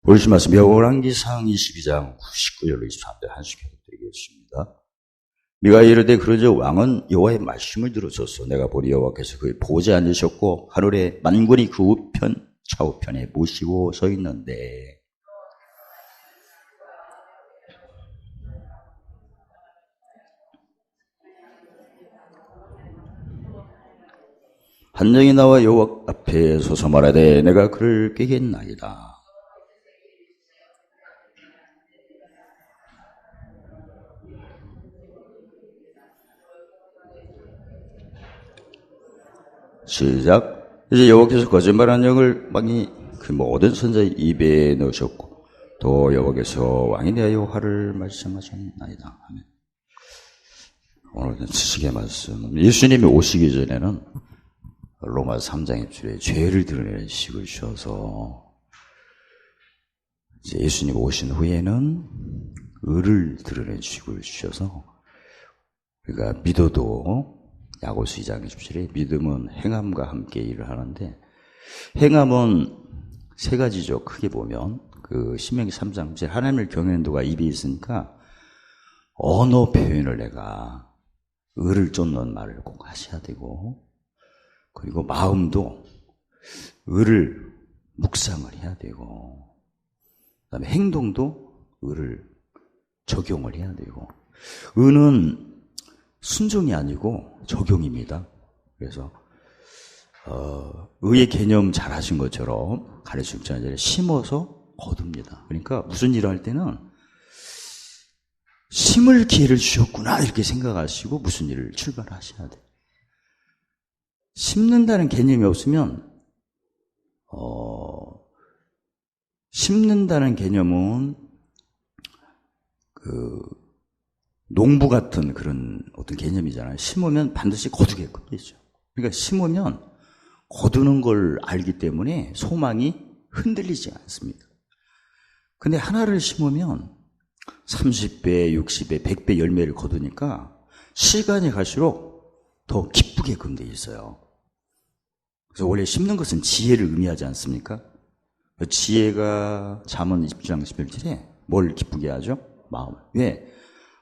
오늘 말씀 열왕기상 22장 99절로 23절 한씩 해드리겠습니다. 미가 이르되 그러저 왕은 여호와의 말씀을 들으소서. 내가 보리 여호와께서 그의 보좌에 앉으셨고 하늘의 만군이 그 우편 좌우편에 모시고 서 있는데 한 영이 나와 여호와 앞에 서서 말하되 내가 그를 꾀겠나이다. 시작. 이제 여호와께서 거짓말한 영을 왕이 그 모든 선자의 입에 넣으셨고 또 여호와께서 왕에 대하여 화를 말씀하셨나이다. 아멘. 오늘 지식의 말씀. 예수님이 오시기 전에는 로마 3장 1절에 죄를 드러내는 식을 주셔서 이제 예수님 오신 후에는 의를 드러내는 식을 주셔서 우리가 믿어도 야고보서 2장 27절에 믿음은 행함과 함께 일을 하는데 행함은 세 가지죠. 크게 보면 그 신명기 3장 7절 하나님을 경외하는 도가 입에 있으니까 언어 표현을 내가 의를 쫓는 말을 꼭 하셔야 되고 그리고 마음도 의를 묵상을 해야 되고 그다음에 행동도 의를 적용을 해야 되고 의는 순종이 아니고 적용입니다. 그래서 의의 개념 잘 하신 것처럼 가르침 전에 심어서 거둡니다. 그러니까 무슨 일을 할 때는 심을 기회를 주셨구나 이렇게 생각하시고 무슨 일을 출발하셔야 돼요. 심는다는 개념이 없으면 심는다는 개념은 그 농부 같은 그런 어떤 개념이잖아요. 심으면 반드시 거두겠죠. 그러니까 심으면 거두는 걸 알기 때문에 소망이 흔들리지 않습니다. 근데 하나를 심으면 30배, 60배, 100배 열매를 거두니까 시간이 갈수록 더 기쁘게끔 돼 있어요. 그래서 원래 심는 것은 지혜를 의미하지 않습니까? 지혜가 잠언 20장 11절에 뭘 기쁘게 하죠? 마음을. 왜?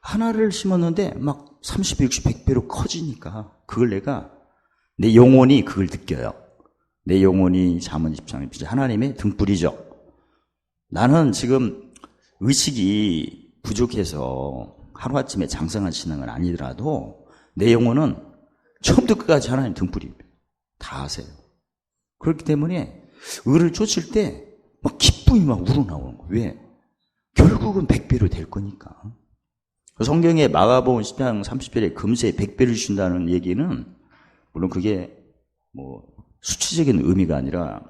하나를 심었는데 막 30배, 60배, 100배로 커지니까 그걸 내가 내 영혼이 그걸 느껴요. 내 영혼이 잠언 20장 11절 하나님의 등불이죠. 나는 지금 의식이 부족해서 하루아침에 장성한 신앙은 아니더라도 내 영혼은 처음부터 끝까지 하나님 등불입니다. 다 아세요. 그렇기 때문에 의를 쫓을 때 막 기쁨이 막 우러나오는 거예요. 왜? 결국은 100배로 될 거니까. 성경에 마가복음 10장 30절에 금세 100배를 주신다는 얘기는 물론 그게 뭐 수치적인 의미가 아니라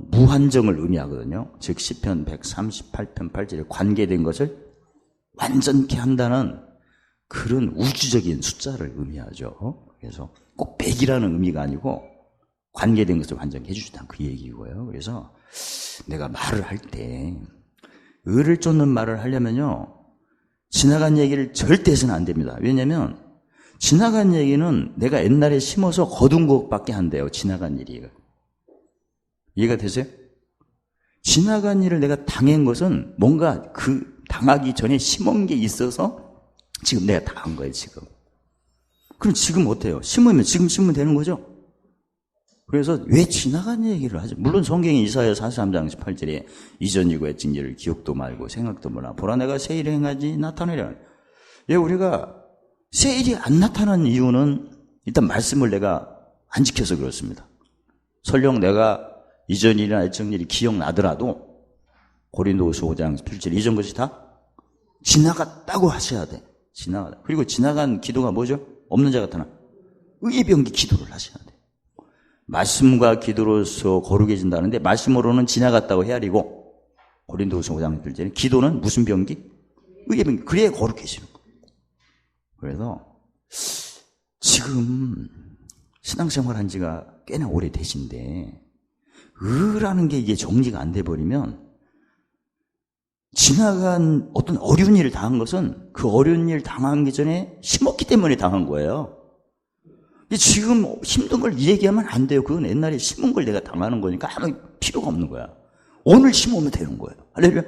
무한정을 의미하거든요. 즉 시편 138편 8절에 관계된 것을 완전케 한다는 그런 우주적인 숫자를 의미하죠. 그래서 꼭 100이라는 의미가 아니고 관계된 것을 완전히 해주신다는 그 얘기고요. 그래서 내가 말을 할 때 의를 쫓는 말을 하려면요. 지나간 얘기를 절대 해서는 안 됩니다. 왜냐하면 지나간 얘기는 내가 옛날에 심어서 거둔 것밖에 안 돼요. 지나간 일이. 이해가 되세요? 지나간 일을 내가 당한 것은 뭔가 그 당하기 전에 심은 게 있어서 지금 내가 당한 거예요. 지금. 그럼 지금 어때요? 심으면 지금 심으면 되는 거죠? 그래서 왜 지나간 얘기를 하죠? 물론 성경에 이사야 43장 18절에 이전 이후의 징계를 기억도 말고 생각도 말라. 보라 내가 새 일을 행하지 나타내려. 왜 우리가 새 일이 안 나타나는 이유는 일단 말씀을 내가 안 지켜서 그렇습니다. 설령 내가 이전 일이나 애청 일이 기억나더라도 고린도후서 5장 7절 이전 것이 다 지나갔다고 하셔야 돼. 지나가다. 그리고 지나간 기도가 뭐죠? 없는 자 같으나 의의 병기 기도를 하셔야 돼. 말씀과 기도로서 거룩해진다는데 말씀으로는 지나갔다고 헤아리고 고린도후서 5장 1절에 기도는 무슨 병기? 의의 병기. 그래야 거룩해지는 거예요. 그래서 지금 신앙생활 한 지가 꽤나 오래되신데 의라는 게 이게 정리가 안 돼버리면 지나간 어떤 어려운 일을 당한 것은 그 어려운 일 당하기 전에 심었기 때문에 당한 거예요. 지금 힘든 걸 얘기하면 안 돼요. 그건 옛날에 심은 걸 내가 당하는 거니까 아무 필요가 없는 거야. 오늘 심으면 되는 거예요. 할렐루야.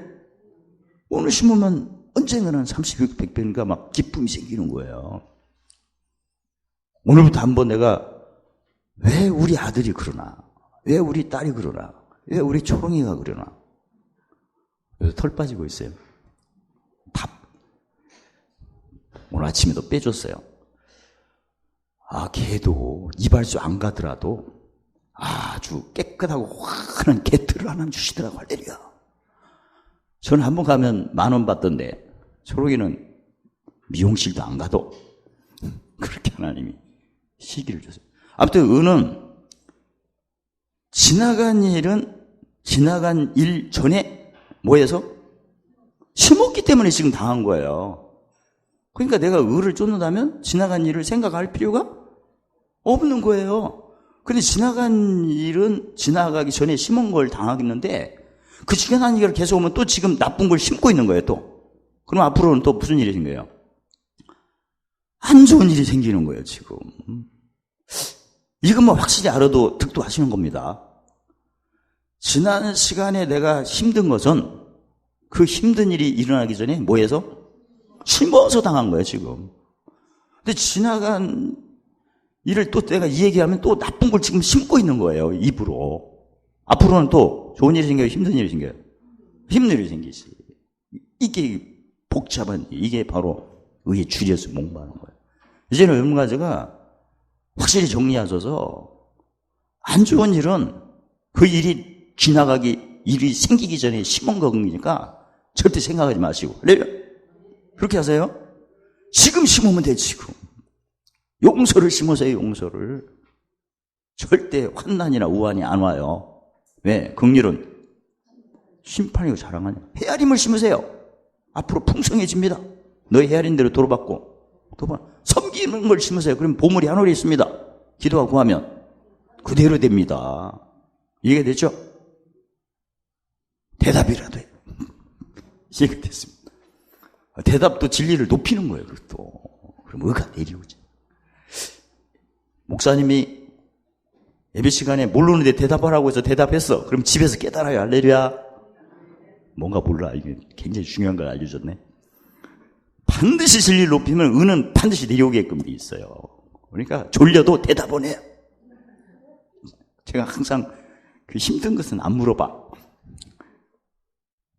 오늘 심으면 언젠가는 30일, 100배니까 막 기쁨이 생기는 거예요. 오늘부터 한번 내가 왜 우리 아들이 그러나? 왜 우리 딸이 그러나? 왜 우리 초롱이가 그러나? 그래서 털 빠지고 있어요. 답. 오늘 아침에도 빼줬어요. 걔도 이발소 안 가더라도 아주 깨끗하고 환한 개털을 하나 주시더라고. 할렐루야. 저는 한번 가면 10,000원 받던데 초록이는 미용실도 안 가도 그렇게 하나님이 시기를 줬어요. 아무튼 은은 지나간 일은 지나간 일 전에 뭐해서 심었기 때문에 지금 당한 거예요. 그러니까 내가 을을 쫓는다면 지나간 일을 생각할 필요가 없는 거예요. 근데 지나간 일은 지나가기 전에 심은 걸 당하겠는데 그 지나간 일을 계속 오면 또 지금 나쁜 걸 심고 있는 거예요, 또. 그럼 앞으로는 또 무슨 일이 생겨요? 안 좋은 일이 생기는 거예요, 지금. 이것만 확실히 알아도 득도하시는 겁니다. 지난 시간에 내가 힘든 것은 그 힘든 일이 일어나기 전에 뭐해서? 심어서 당한 거예요, 지금. 근데 지나간 일을 또 내가 이 얘기하면 또 나쁜 걸 지금 심고 있는 거예요, 입으로. 앞으로는 또 좋은 일이 생겨요, 힘든 일이 생겨요? 힘든 일이 생기지. 이게 복잡한, 이게 바로 의에 줄여서 목마하는 거예요. 이제는 여러분가제가 확실히 정리하셔서 안 좋은 일은 그 일이 지나가기, 일이 생기기 전에 심은 거니까 절대 생각하지 마시고. 그렇게 하세요? 지금 심으면 돼, 지금. 용서를 심으세요, 용서를. 절대 환난이나 우환이 안 와요. 왜? 긍휼은 심판이고 자랑하냐. 헤아림을 심으세요. 앞으로 풍성해집니다. 너희 헤아린 대로 도로받고. 섬기는 걸 심으세요. 그럼 보물이 하늘에 있습니다. 기도하고 구하면 그대로 됩니다. 이해되죠? 대답이라도 해요. 이해가 됐습니다. 대답도 진리를 높이는 거예요, 그것도. 그럼 의가 내려오죠. 목사님이 예배 시간에 모르는데 대답하라고 해서 대답했어. 그럼 집에서 깨달아요. 할렐루야. 뭔가 몰라. 이게 굉장히 중요한 걸 알려줬네. 반드시 진리를 높이면 은은 반드시 내려오게끔 돼 있어요. 그러니까 졸려도 대답은 해요. 제가 항상 그 힘든 것은 안 물어봐.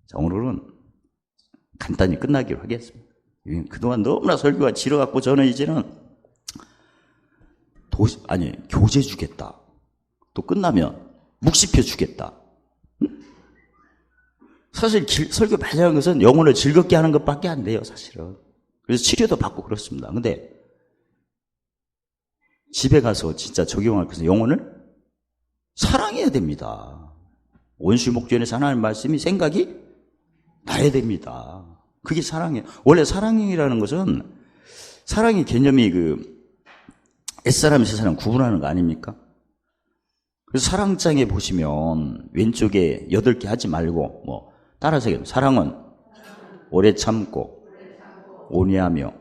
자, 오늘은 간단히 끝나기로 하겠습니다. 그동안 너무나 설교가 지러갖고 저는 이제는 교재 주겠다. 또 끝나면 묵시표 주겠다. 사실 설교 마지막인 것은 영혼을 즐겁게 하는 것밖에 안 돼요, 사실은. 그래서 치료도 받고 그렇습니다. 근데 집에 가서 진짜 적용할 것은 영혼을 사랑해야 됩니다. 원수목전에서 하나님 말씀이 생각이 나야 됩니다. 그게 사랑이에요. 원래 사랑이라는 것은 사랑의 개념이 옛사람, 새사람 구분하는 거 아닙니까? 그래서 사랑장에 보시면 왼쪽에 8개 하지 말고 따라서 얘기해요. 사랑은 오래 참고 온유하며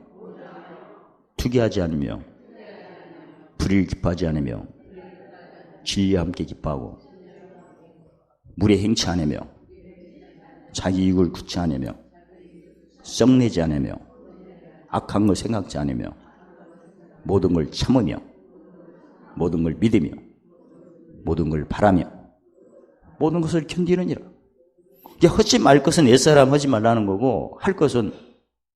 투기하지 않으며 불의를 기뻐하지 않으며 진리와 함께 기뻐하고 물에 행치 않으며 자기 이익을 굳지 않으며 썩내지 않으며 악한 걸 생각지 않으며 모든 걸 참으며 모든 걸 믿으며 모든 걸 바라며 모든 것을 견디느니라. 하지 말 것은 옛사람 하지 말라는 거고 할 것은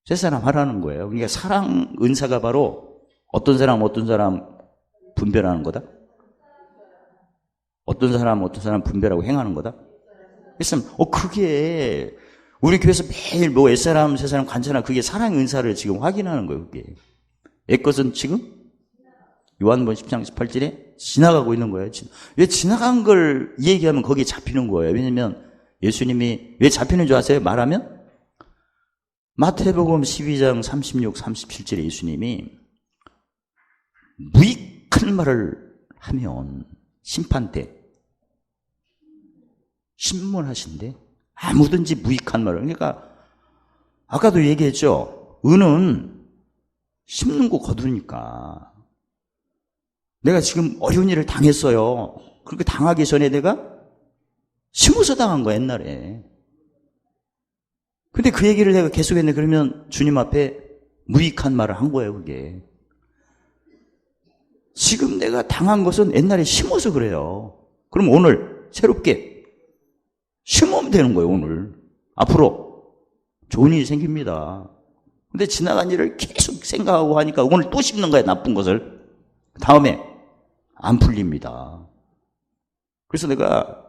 새사람 하라는 거예요. 그러니까 사랑 은사가 바로 어떤 사람 분별하는 거다. 어떤 사람 분별하고 행하는 거다. 그래서 그게 우리 교회에서 매일 옛사람 새사람 관찰하는 그게 사랑의 은사를 지금 확인하는 거예요. 그게 옛 것은 지금 요한복음 10장 18절에 지나가고 있는 거예요. 왜 지나간 걸 얘기하면 거기에 잡히는 거예요. 왜냐면 예수님이 왜 잡히는 줄 아세요? 말하면 마태복음 12장 36, 37절에 예수님이 무익한 말을 하면 심판 때 신문하신대. 아무든지 무익한 말을. 그러니까 아까도 얘기했죠. 은은 심는 거 거두니까. 내가 지금 어려운 일을 당했어요. 그렇게 당하기 전에 내가 심어서 당한 거야, 옛날에. 근데 그 얘기를 내가 계속 했는데 그러면 주님 앞에 무익한 말을 한 거예요, 그게. 지금 내가 당한 것은 옛날에 심어서 그래요. 그럼 오늘 새롭게 심으면 되는 거예요, 오늘. 앞으로 좋은 일이 생깁니다. 근데 지나간 일을 계속 생각하고 하니까 오늘 또 심는 거예요, 나쁜 것을. 다음에 안 풀립니다. 그래서 내가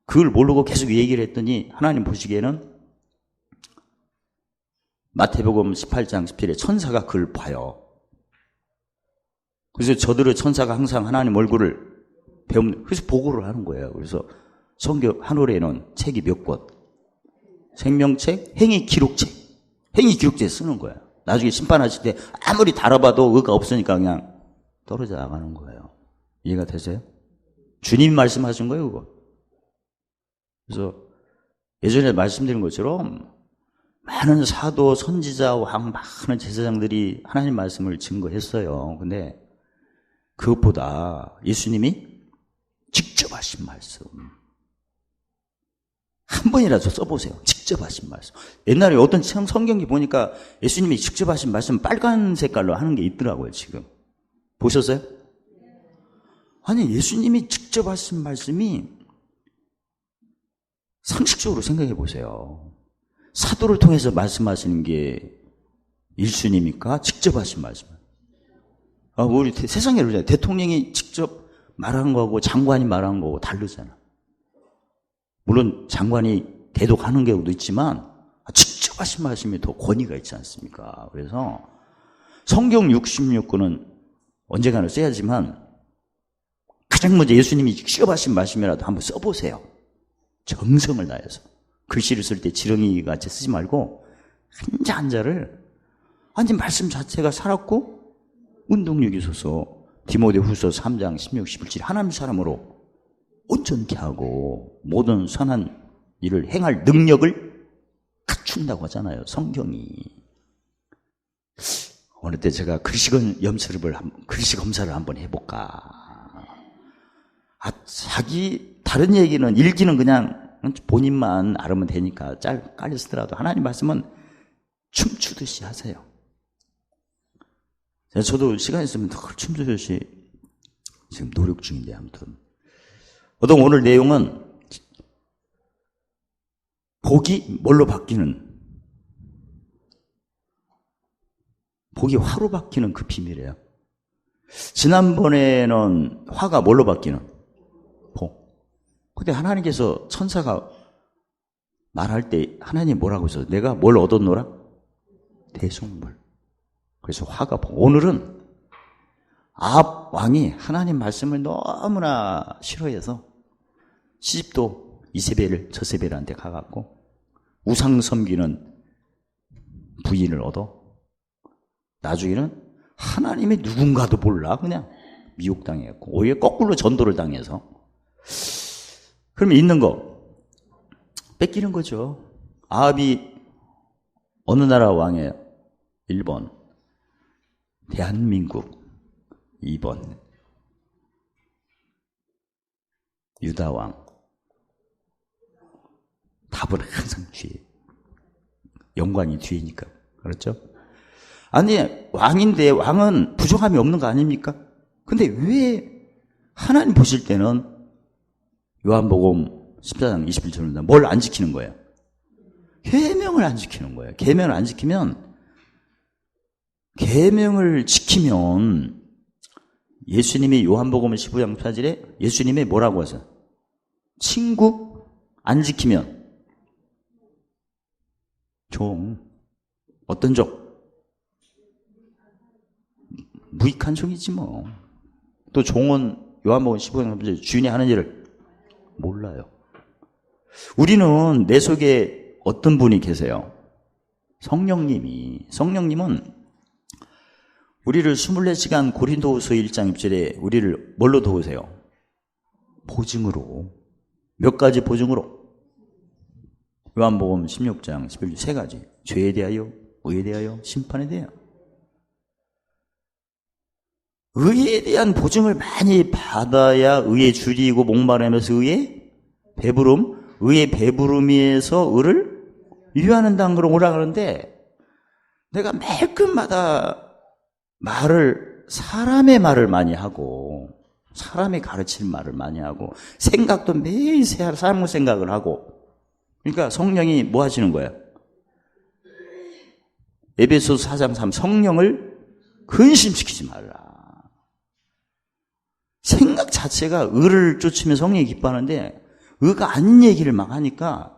그걸 모르고 계속 얘기를 했더니 하나님 보시기에는 마태복음 18장 17에 천사가 그걸 봐요. 그래서 저들의 천사가 항상 하나님 얼굴을 배우는, 그래서 보고를 하는 거예요. 그래서 성경 하늘에는 책이 몇 권? 생명책, 행위기록책. 행위기록책에 쓰는 거예요. 나중에 심판하실 때 아무리 달아봐도 의가 없으니까 그냥 떨어져 나가는 거예요. 이해가 되세요? 주님이 말씀하신 거예요, 그거. 그래서 예전에 말씀드린 것처럼 많은 사도, 선지자, 왕, 많은 제사장들이 하나님 말씀을 증거했어요. 근데 그것보다 예수님이 직접 하신 말씀 한 번이라도 써보세요. 직접 하신 말씀. 옛날에 어떤 성경기 보니까 예수님이 직접 하신 말씀 빨간 색깔로 하는 게 있더라고요, 지금. 보셨어요? 아니, 예수님이 직접 하신 말씀이 상식적으로 생각해 보세요. 사도를 통해서 말씀하시는 게 일순입니까? 직접 하신 말씀. 우리 세상에 그러잖아요. 대통령이 직접 말한 거하고 장관이 말한 거하고 다르잖아. 물론 장관이 대독하는 경우도 있지만 직접 하신 말씀이 더 권위가 있지 않습니까? 그래서 성경 66권은 언젠가는 써야지만 가장 먼저 예수님이 직접 하신 말씀이라도 한번 써보세요. 정성을 다해서. 글씨를 쓸 때 지렁이 같이 쓰지 말고 한자 한자를 완전 말씀 자체가 살았고 운동력이 있어서 디모데후서 3장 16, 17 하나님 사람으로 온전케 하고 모든 선한 일을 행할 능력을 갖춘다고 하잖아요, 성경이. 어느 때 제가 글씨 검사를 한번 해볼까. 자기 다른 얘기는 읽기는 그냥 본인만 알으면 되니까 깔려 쓰더라도 하나님 말씀은 춤추듯이 하세요. 저도 시간 있으면 더 춤추듯이 지금 노력 중인데 아무튼 어떤 오늘 내용은 복이 뭘로 바뀌는, 복이 화로 바뀌는 그 비밀이에요. 지난번에는 화가 뭘로 바뀌는? 복. 근데 하나님께서 천사가 말할 때 하나님 뭐라고 했어요? 내가 뭘 얻었노라? 대속물. 그래서 화가 복. 오늘은 아합 왕이 하나님 말씀을 너무나 싫어해서 시집도 이세벨, 저세벨한테 가갖고 우상 섬기는 부인을 얻어 나중에는 하나님의 누군가도 몰라 그냥 미혹당했고 오히려 거꾸로 전도를 당해서 그러면 있는 거 뺏기는 거죠. 아합이 어느 나라 왕이에요? 1번 대한민국, 2번 유다왕. 답은 항상 뒤에. 영광이 뒤에니까. 그렇죠? 아니, 왕인데 왕은 부족함이 없는 거 아닙니까? 근데 왜 하나님 보실 때는 요한복음 14장 21절입니다. 뭘 안 지키는 거예요? 계명을 안 지키는 거예요. 계명을 안 지키면, 계명을 지키면 예수님이 요한복음 15장 14절에 예수님이 뭐라고 하세요? 친구 안 지키면 종. 어떤 종? 무익한 종이지 뭐. 또 종은 요한복음 15장 14절에 주인이 하는 일을 몰라요. 우리는 내 속에 어떤 분이 계세요? 성령님은 우리를 24시간 고린도후서 1장 1절에 우리를 뭘로 도우세요? 보증으로. 몇 가지 보증으로? 요한복음 16장 11절 세 가지. 죄에 대하여, 의에 대하여, 심판에 대하여. 의에 대한 보증을 많이 받아야 의에 줄이고 목마르면서 의에 배부름, 의의 배부름에서 의를 유하는다는 걸 오라 그러는데 내가 매 끝마다 사람의 말을 많이 하고 사람이 가르칠 말을 많이 하고 생각도 매일 사람 생각을 하고 그러니까 성령이 뭐 하시는 거예요? 에베소서 4장 3 성령을 근심시키지 말라. 생각 자체가 의를 쫓으면 성령이 기뻐하는데 의가 아닌 얘기를 막 하니까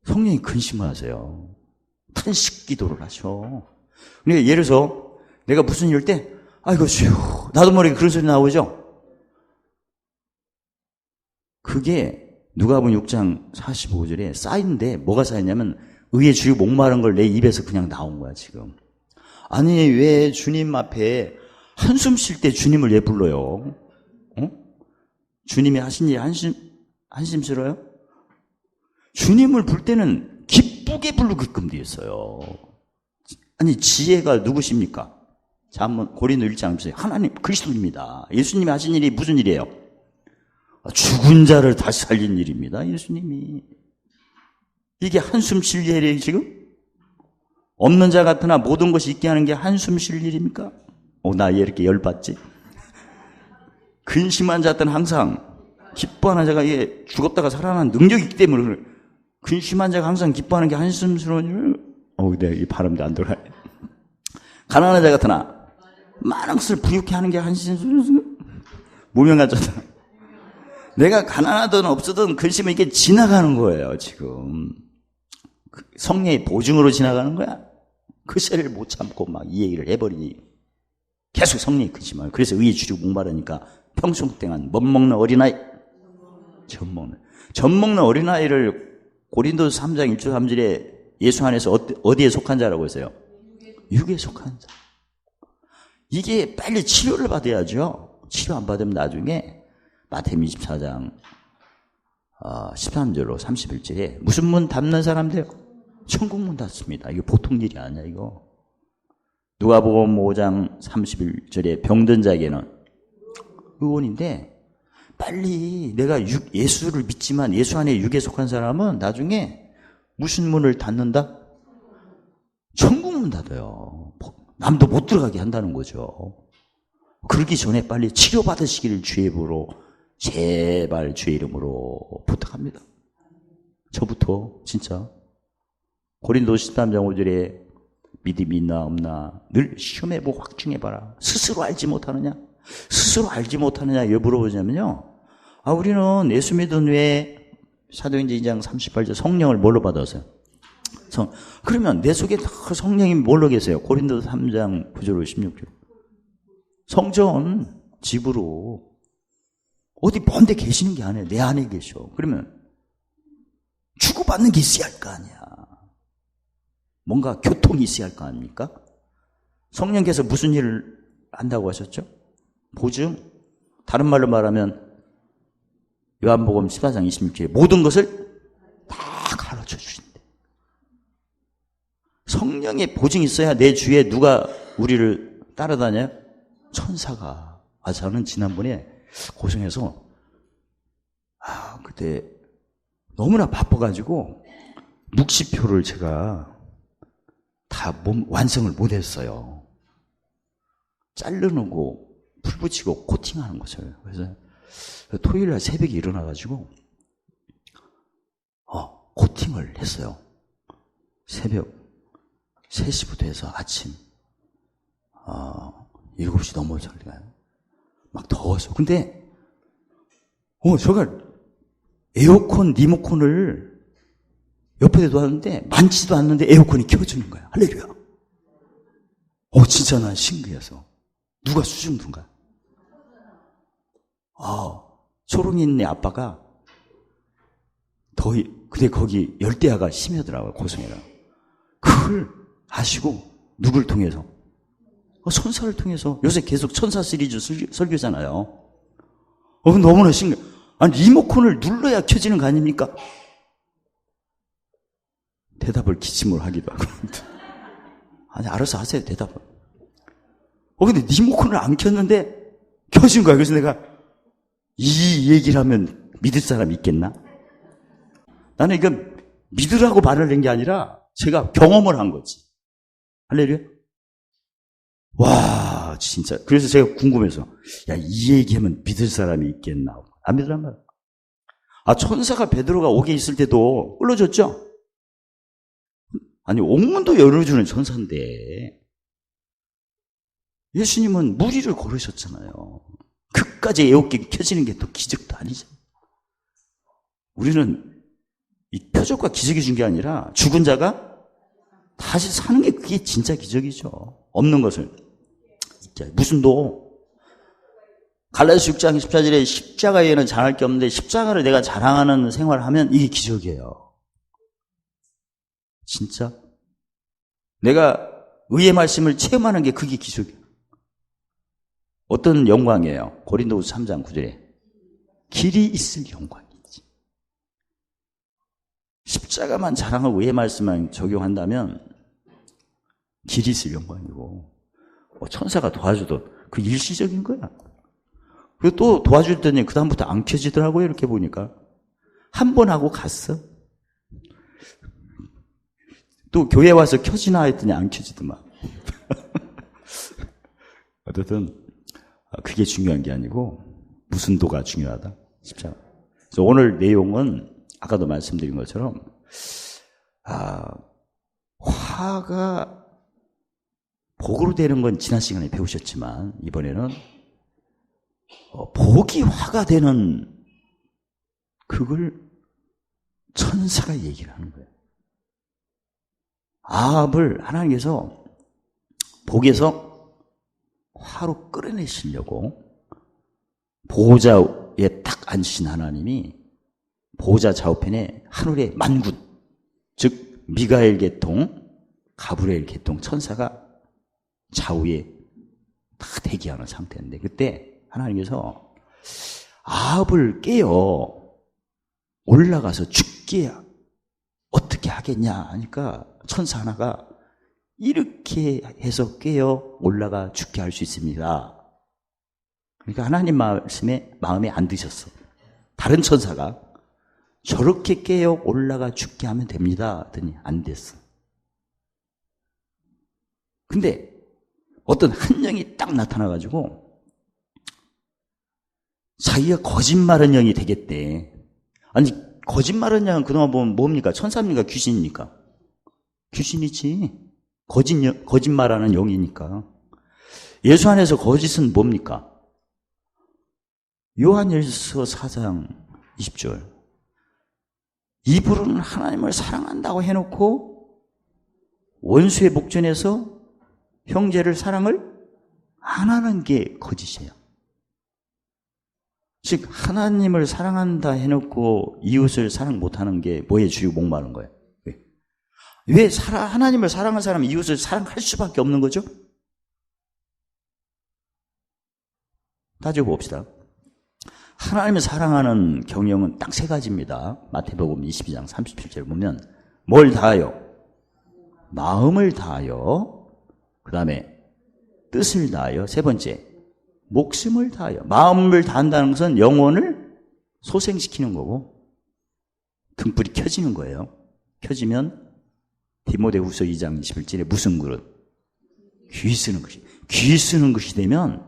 성령이 근심을 하세요. 탄식 기도를 하셔. 그러니까 예를 들어서 내가 무슨 일일 때 아이고 휴 나도 모르게 그런 소리 나오죠. 그게 누가복음 6장 45절에 쌓인데 뭐가 쌓였냐면 의에 주의 목마른 걸 내 입에서 그냥 나온 거야 지금. 아니 왜 주님 앞에 한숨 쉴 때 주님을 왜 불러요? 주님이 하신 일 한심스러워요? 주님을 부를 때는 기쁘게 부르게끔 되어 있어요. 아니 지혜가 누구십니까? 자 한번 고린도 1장 보세요. 하나님 그리스도입니다. 예수님이 하신 일이 무슨 일이에요? 죽은 자를 다시 살린 일입니다. 예수님이. 이게 한숨 쉴 일이에요 지금? 없는 자 같으나 모든 것이 있게 하는 게 한숨 쉴 일입니까? 나 이렇게 열받지? 근심한 자들은 항상 기뻐하는 자가 이게 죽었다가 살아나는 능력이 있기 때문에 근심한 자가 항상 기뻐하는 게 한숨스러운 일. 내가 이 바람도 안 돌아요. 가난한 자 같으나 많은 것을 부유케 하는 게 한심스러운 무명하잖아. 내가 가난하든 없어든 근심은 이게 지나가는 거예요 지금. 성령의 보증으로 지나가는 거야. 그 세를 못 참고 막 이 얘기를 해버리니 계속 성령이 근심하고 그래서 의에 주리고 목마르니까 평송땡한 젖먹는 어린아이 젖먹는 어린아이를 고린도서 3장 1절 3절에 예수 안에서 어디에 속한 자라고 했어요? 육에 속한 자. 이게 빨리 치료를 받아야죠. 치료 안 받으면 나중에 마태복음 24장 13절로 31절에 무슨 문 닫는 사람들? 천국 문 닫습니다. 이거 보통 일이 아니야 이거. 누가복음 5장 31절에 병든 자에게는 의원인데 빨리 내가 예수를 믿지만 예수 안에 육에 속한 사람은 나중에 무슨 문을 닫는다? 천국 문 닫아요. 남도 못 들어가게 한다는 거죠. 그러기 전에 빨리 치료받으시기를 주의 이름으로 제발 주의 이름으로 부탁합니다. 저부터 진짜 고린도서 13장 5절에 믿음이 있나 없나 늘 시험해보고 확증해봐라. 스스로 알지 못하느냐? 스스로 알지 못하느냐? 왜 물어보냐면요. 우리는 예수 믿은 후에 사도행전 2장 38절 성령을 뭘로 받았어요? 그러면 내 속에 성령이 뭘로 계세요? 고린도서 3장 9절로 16절. 성전, 집으로. 어디 먼 데 계시는 게 아니에요. 내 안에 계셔. 그러면 주고받는 게 있어야 할 거 아니야. 뭔가 교통이 있어야 할 거 아닙니까? 성령께서 무슨 일을 한다고 하셨죠? 보증? 다른 말로 말하면 요한복음 14장 26절에 모든 것을 다 가르쳐 주신대. 성령의 보증이 있어야 내 주위에 누가 우리를 따라다녀요? 천사가. 저는 지난번에 고생해서 그때 너무나 바빠가지고 묵시표를 제가 다 완성을 못했어요. 자르고 풀 붙이고 코팅하는 것을. 그래서 토요일날 새벽에 일어나가지고 코팅을 했어요. 새벽 3시부터 해서 아침 7시 넘어서 막 더워서. 근데 제가 에어컨 리모컨을 옆에 둬놨는데 많지도 않는데 에어컨이 켜주는 거야. 할렐루야. 진짜 난 신기해서. 누가 수준 둔 거야. 초롱이네 아빠가 근데 거기 열대야가 심하더라고요. 고성이라. 그걸 아시고 누굴 통해서? 천사를 통해서. 요새 계속 천사 시리즈 설교잖아요. 너무나 신기해. 아니 리모컨을 눌러야 켜지는 거 아닙니까? 대답을 기침을 하기도 하고. 아니 알아서 하세요 대답을. 근데 리모컨을 안 켰는데 켜진 거야. 그래서 내가 이 얘기를 하면 믿을 사람이 있겠나? 나는 이거 믿으라고 말을 한 게 아니라 제가 경험을 한 거지. 할렐루야? 와, 진짜. 그래서 제가 궁금해서, 야, 이 얘기하면 믿을 사람이 있겠나? 안 믿으란 말이야. 천사가 베드로가 옥에 있을 때도 끌어줬죠? 아니, 옥문도 열어주는 천사인데, 예수님은 무리를 걸으셨잖아요. 끝까지 애옥게 켜지는 게 또 기적도 아니죠. 우리는 이 표적과 기적이 준 게 아니라 죽은 자가 다시 사는 게 그게 진짜 기적이죠. 없는 것을. 무슨 갈라디아서 6장 14절에 십자가 외에는 잘할 게 없는데 십자가를 내가 자랑하는 생활을 하면 이게 기적이에요. 진짜. 내가 의의 말씀을 체험하는 게 그게 기적이에요. 어떤 영광이에요? 고린도후서 3장 9절에 길이 있을 영광이지. 십자가만 자랑하고 의의 말씀만 적용한다면 길이 있을 영광이고, 천사가 도와줘도 그 일시적인 거야. 그리고 또 도와주더니 그 다음부터 안 켜지더라고요. 이렇게 보니까 한 번 하고 갔어. 또 교회 와서 켜지나 했더니 안 켜지더만. 어쨌든 그게 중요한 게 아니고 무슨 도가 중요하다. 십자가. 그래서 오늘 내용은 아까도 말씀드린 것처럼 화가 복으로 되는 건 지난 시간에 배우셨지만 이번에는 복이 화가 되는 그걸 천사가 얘기를 하는 거예요. 아합을 하나님께서 복에서 화로 끌어내시려고 보호자에 딱 앉으신 하나님이 보호자 좌우편에 하늘의 만군, 즉 미가엘 계통, 가브리엘 계통 천사가 좌우에 다 대기하는 상태인데, 그때 하나님께서 아합을 깨어 올라가서 죽게 어떻게 하겠냐 하니까 천사 하나가 이렇게 해서 깨어 올라가 죽게 할 수 있습니다. 그러니까 하나님 말씀에 마음에 안 드셨어. 다른 천사가 저렇게 깨어 올라가 죽게 하면 됩니다 하더니 안 됐어. 근데 어떤 한 영이 딱 나타나가지고 자기가 거짓말한 영이 되겠대. 아니, 거짓말한 영은 그동안 보면 뭡니까? 천사입니까? 귀신입니까? 귀신이지. 거짓말하는 영이니까. 예수 안에서 거짓은 뭡니까? 요한일서 4장 20절. 입으로는 하나님을 사랑한다고 해놓고 원수의 목전에서 형제를 사랑을 안 하는 게 거짓이에요. 즉 하나님을 사랑한다 해놓고 이웃을 사랑 못하는 게 뭐에 주요 목마른 거예요? 왜 하나님을 사랑하는 사람은 이웃을 사랑할 수밖에 없는 거죠? 따져봅시다. 하나님을 사랑하는 경영은 딱 세 가지입니다. 마태복음 22장 37절 보면 뭘 다하여? 마음을 다하여, 그 다음에 뜻을 다하여, 세 번째 목숨을 다하여. 마음을 다한다는 것은 영혼을 소생시키는 거고 등불이 켜지는 거예요. 켜지면 디모데후서 2장 21절에 무슨 그릇? 귀 쓰는 것이. 귀 쓰는 것이 되면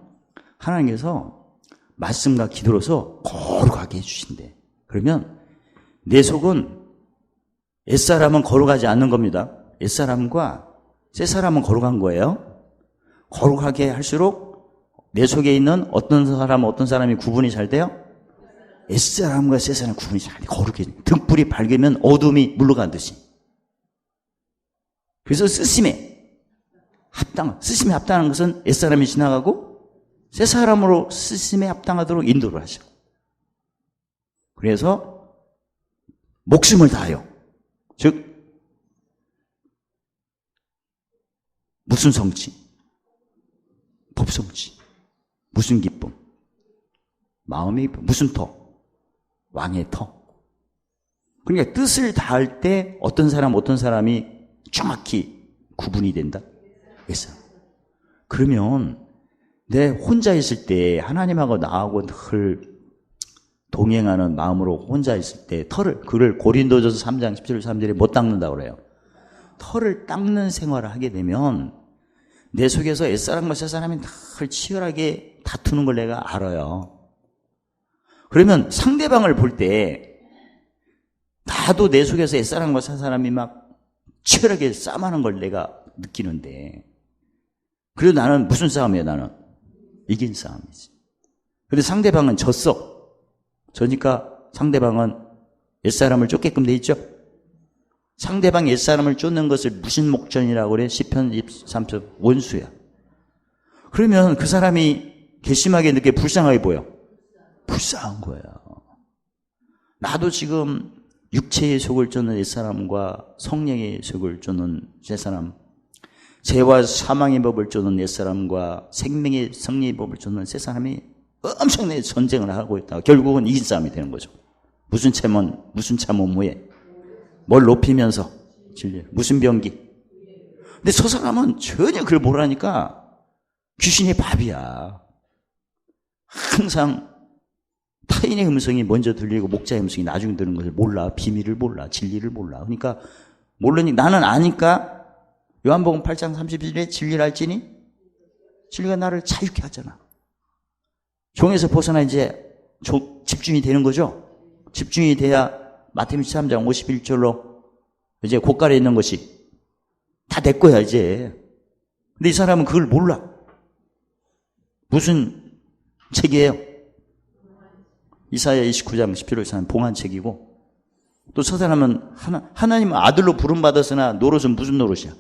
하나님께서 말씀과 기도로서 거룩하게 해주신대. 그러면 내 속은 옛사람은 거룩하지 않는 겁니다. 옛사람과 새사람은 거룩한 거예요. 거룩하게 할수록 내 속에 있는 어떤 사람이 구분이 잘 돼요? 옛사람과 새사람 구분이 잘 돼. 거룩해. 등불이 밝으면 어둠이 물러가듯이. 그래서 쓰심에 합당한 것은 옛사람이 지나가고 새사람으로 쓰심에 합당하도록 인도를 하시고, 그래서 목숨을 다하여, 즉 무슨 성취? 법성취. 무슨 기쁨? 마음의 기쁨. 무슨 터? 왕의 터. 그러니까 뜻을 다할 때 어떤 사람이 정확히 구분이 된다? 그래서 그러면 내 혼자 있을 때 하나님하고 나하고 늘 동행하는 마음으로 혼자 있을 때 그를 고린도전서 3장 17절 3절에 못 닦는다고 그래요. 털을 닦는 생활을 하게 되면 내 속에서 옛사람과 새사람이 늘 치열하게 다투는 걸 내가 알아요. 그러면 상대방을 볼 때 나도 내 속에서 옛사람과 새사람이 막 치열하게 싸움하는 걸 내가 느끼는데, 그래도 나는 무슨 싸움이에요? 나는 이긴 싸움이지. 근데 상대방은 졌어. 저니까 상대방은 옛사람을 쫓게끔 돼 있죠. 상대방 옛사람을 쫓는 것을 무슨 목전이라고 그래? 시편 23편 원수야. 그러면 그 사람이 괘씸하게 느껴, 불쌍하게 보여. 불쌍한 거야. 나도 지금 육체의 속을 쫓는 옛사람과 성령의 속을 쫓는 옛사람, 죄와 사망의 법을 쫓는 옛사람과 생명의 성리의 법을 쫓는 새사람이 엄청나게 전쟁을 하고 있다. 결국은 이긴 싸움이 되는 거죠. 무슨 참은 뭐해? 뭘 높이면서 진리, 무슨 병기. 근데 저 사람은 전혀 그걸 모르니까 귀신의 밥이야. 항상 타인의 음성이 먼저 들리고 목자의 음성이 나중에 들은 것을 몰라. 비밀을 몰라. 진리를 몰라. 그러니까 모르니 나는 아니까 요한복음 8장 31절에 진리를 알지니 진리가 나를 자유케 하잖아. 종에서 벗어나 이제 집중이 되는 거죠. 집중이 돼야 마태복음 13장 51절로 이제 고깔에 있는 것이 다 내 거야 이제. 근데 이 사람은 그걸 몰라. 무슨 책이에요? 이사야 29장 11절 봉안책이고, 또 저 사람은 하나님 아들로 부름받았으나 노릇은 무슨 노릇이야?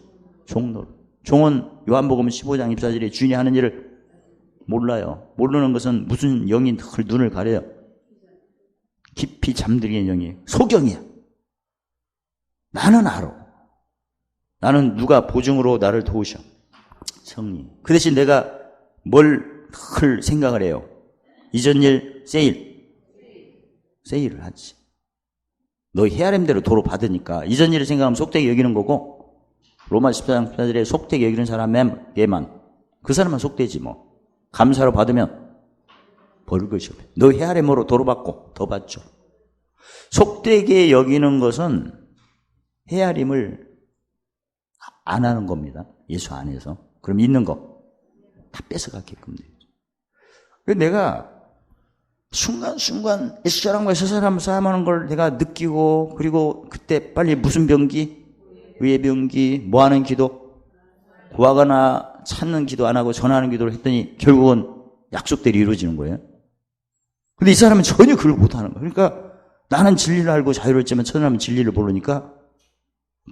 종노릇. 종은 요한복음 15장 24절에 주인이 하는 일을 몰라요. 모르는 것은 무슨 영이 늘 눈을 가려요? 깊이 잠들게 영이 소경이야. 나는 알아. 나는 누가 보증으로 나를 도우셔? 성령. 그 대신 내가 뭘 늘 생각을 해요? 이전 일 세일을 하지. 너 헤아림대로 도로 받으니까 이전 일을 생각하면 속되게 여기는 거고, 로마 14장 14절에 속되게 여기는 사람에만, 그 사람만 속되지 뭐. 감사로 받으면 벌것이 없어. 너 헤아림으로 도로 받고 더 받죠. 속되게 여기는 것은 헤아림을 안 하는 겁니다. 예수 안에서. 그럼 있는 거 다 뺏어가게끔 되죠. 그래서 내가 순간순간 이 사람과 저 사람 싸움하는 걸 내가 느끼고, 그리고 그때 빨리 무슨 병기? 의의 병기, 뭐 하는 기도? 구하거나 찾는 기도 안 하고 전하는 기도를 했더니 결국은 약속대로 이루어지는 거예요. 근데 이 사람은 전혀 그걸 못하는 거예요. 그러니까 나는 진리를 알고 자유를 얻지만 저 사람은 진리를 모르니까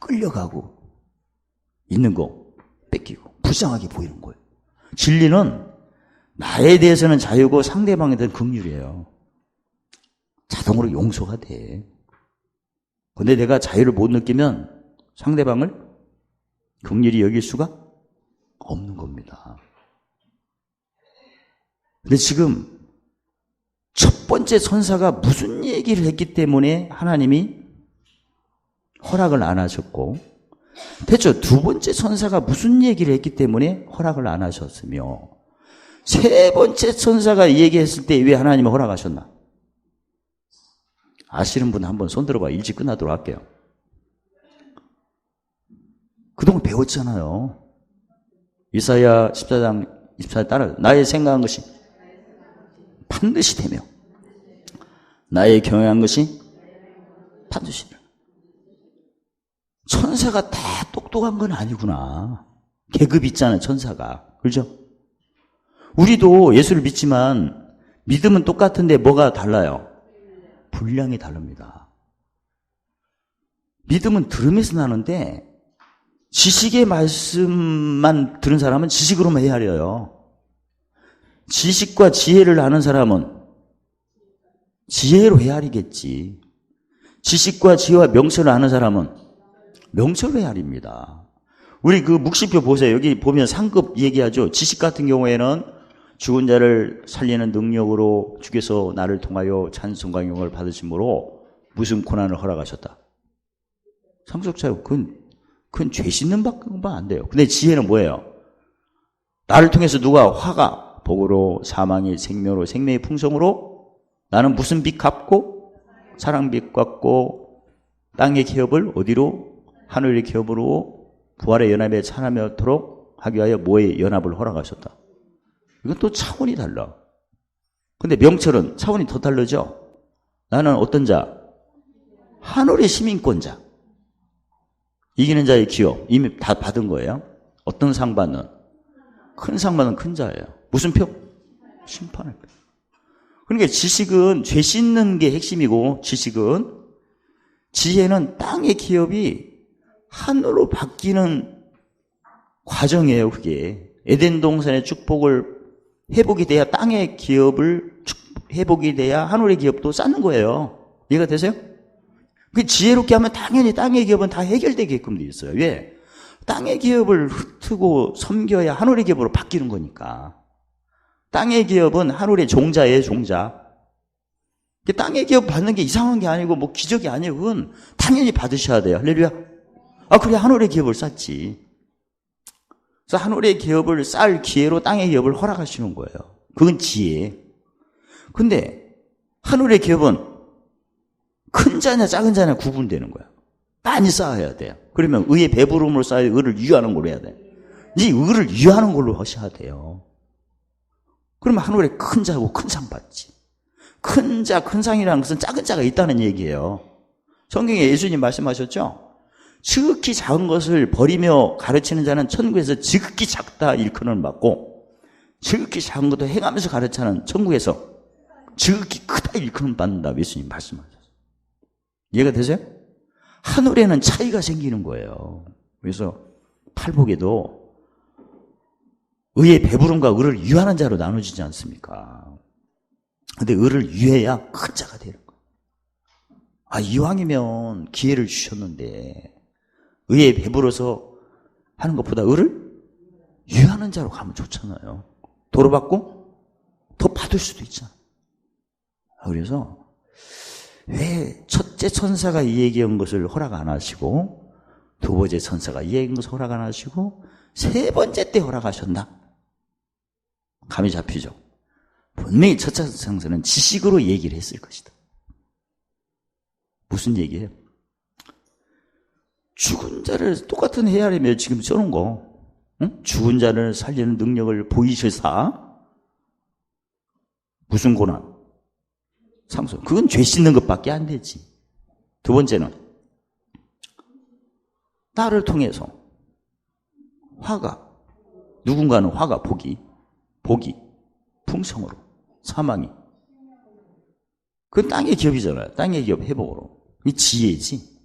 끌려가고 있는 거 뺏기고 불쌍하게 보이는 거예요. 진리는 나에 대해서는 자유고 상대방에 대한 긍휼이에요. 자동으로 용서가 돼. 근데 내가 자유를 못 느끼면 상대방을 긍휼히 여길 수가 없는 겁니다. 근데 지금 첫 번째 천사가 무슨 얘기를 했기 때문에 하나님이 허락을 안 하셨고, 대체 두 번째 천사가 무슨 얘기를 했기 때문에 허락을 안 하셨으며, 세 번째 천사가 얘기했을 때 왜 하나님이 허락하셨나? 아시는 분 한번 손 들어봐. 일찍 끝나도록 할게요. 그동안 배웠잖아요. 이사야 14장 24절 따라 나의 생각한 것이 반드시 되며 나의 경영한 것이 반드시 되며. 천사가 다 똑똑한 건 아니구나. 계급 있잖아요, 천사가. 그렇죠? 우리도 예수를 믿지만 믿음은 똑같은데 뭐가 달라요? 분량이 다릅니다. 믿음은 들으면서 나는데 지식의 말씀만 들은 사람은 지식으로만 헤아려요. 지식과 지혜를 아는 사람은 지혜로 헤아리겠지. 지식과 지혜와 명철을 아는 사람은 명철로 헤아립니다. 우리 그 묵시표 보세요. 여기 보면 상급 얘기하죠. 지식 같은 경우에는 죽은 자를 살리는 능력으로 주께서 나를 통하여 찬송과 영광을 받으심으로 무슨 고난을 허락하셨다. 상속자요. 그건 죄 씻는 밖에 안 돼요. 근데 지혜는 뭐예요? 나를 통해서 누가 화가 복으로 사망의 생명으로 생명의 풍성으로 나는 무슨 빚 갚고? 사랑빚 갚고 땅의 기업을 어디로? 하늘의 기업으로 부활의 연합에 참여하도록 하기 위하여 뭐의 연합을 허락하셨다. 이건 또 차원이 달라. 근데 명철은 차원이 더 다르죠. 나는 어떤 자? 하늘의 시민권자. 이기는 자의 기업 이미 다 받은 거예요. 어떤 상 받는? 큰 상 받는 큰 자예요. 무슨 표? 심판의 표. 그러니까 지식은 죄 씻는 게 핵심이고, 지혜는 땅의 기업이 하늘로 바뀌는 과정이에요. 그게 에덴 동산의 축복을 회복이 돼야 땅의 기업을 회복이 돼야 하늘의 기업도 쌓는 거예요. 이해가 되세요? 그 지혜롭게 하면 당연히 땅의 기업은 다 해결되게끔 돼 있어요. 왜? 땅의 기업을 흩트고 섬겨야 하늘의 기업으로 바뀌는 거니까. 땅의 기업은 하늘의 종자예요, 종자. 땅의 기업 받는 게 이상한 게 아니고 뭐 기적이 아니에요. 그건 당연히 받으셔야 돼요. 할렐루야. 그래 하늘의 기업을 쌓지. 그래서 하늘의 기업을 쌓을 기회로 땅의 기업을 허락하시는 거예요. 그건 지혜. 근데 하늘의 기업은 큰 자냐 작은 자냐 구분되는 거야. 많이 쌓아야 돼요. 그러면 의의 배부름으로 쌓아야 의를 유하는 걸로 해야 돼. 이 의를 유하는 걸로 하셔야 돼요. 그러면 하늘에 큰 자고 큰 상 받지. 큰 자, 큰 상이라는 것은 작은 자가 있다는 얘기예요. 성경에 예수님 말씀하셨죠? 지극히 작은 것을 버리며 가르치는 자는 천국에서 지극히 작다 일컬음을 받고, 지극히 작은 것도 행하면서 가르치는 천국에서 지극히 크다 일컬음 받는다. 예수님 말씀하셨어요. 이해가 되세요? 하늘에는 차이가 생기는 거예요. 그래서 팔복에도 의의 배부름과 의를 유하는 자로 나눠지지 않습니까? 근데 의를 유해야 큰 자가 되는 거예요. 이왕이면 기회를 주셨는데 의에 배불러서 하는 것보다 의를 유하는 자로 가면 좋잖아요. 도로 받고 더 받을 수도 있잖아요. 그래서 왜 첫째 천사가 이 얘기한 것을 허락 안 하시고, 두 번째 천사가 이 얘기한 것을 허락 안 하시고, 세 번째 때 허락하셨나? 감이 잡히죠? 분명히 첫째 천사는 지식으로 얘기를 했을 것이다. 무슨 얘기예요? 죽은 자를 똑같은 헤아리며 지금 써놓은 거, 응? 죽은 자를 살리는 능력을 보이셔서 무슨 고난? 상속. 그건 죄 씻는 것밖에 안 되지. 두 번째는 나를 통해서 화가, 누군가는 화가 복이 풍성으로, 사망이. 그건 땅의 기업이잖아요. 땅의 기업 회복으로. 이 지혜지.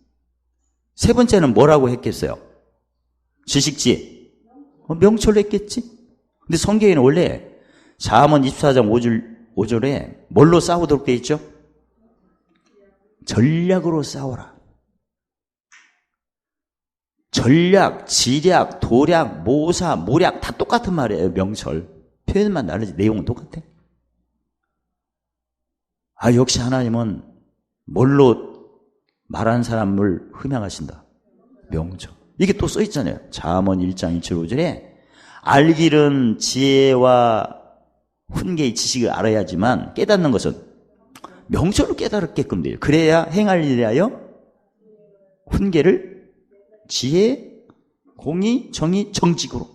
세 번째는 뭐라고 했겠어요? 지식지혜. 명철로 했겠지. 근데 성경에는 원래 잠언 24장 5절에 뭘로 싸우도록 돼 있죠? 전략으로 싸워라. 전략, 지략, 도략, 모사, 모략 다 똑같은 말이에요. 명철. 표현만 다르지 내용은 똑같아. 역시 하나님은 뭘로 말하는 사람을 흠양하신다. 명철. 이게 또 써 있잖아요. 잠언 1장 2절 5절에 알기는 지혜와 훈계의 지식을 알아야지만 깨닫는 것은 명철로 깨달았게끔 돼요. 그래야 행할 일에 하여 훈계를 지혜, 공의, 정의, 정직으로.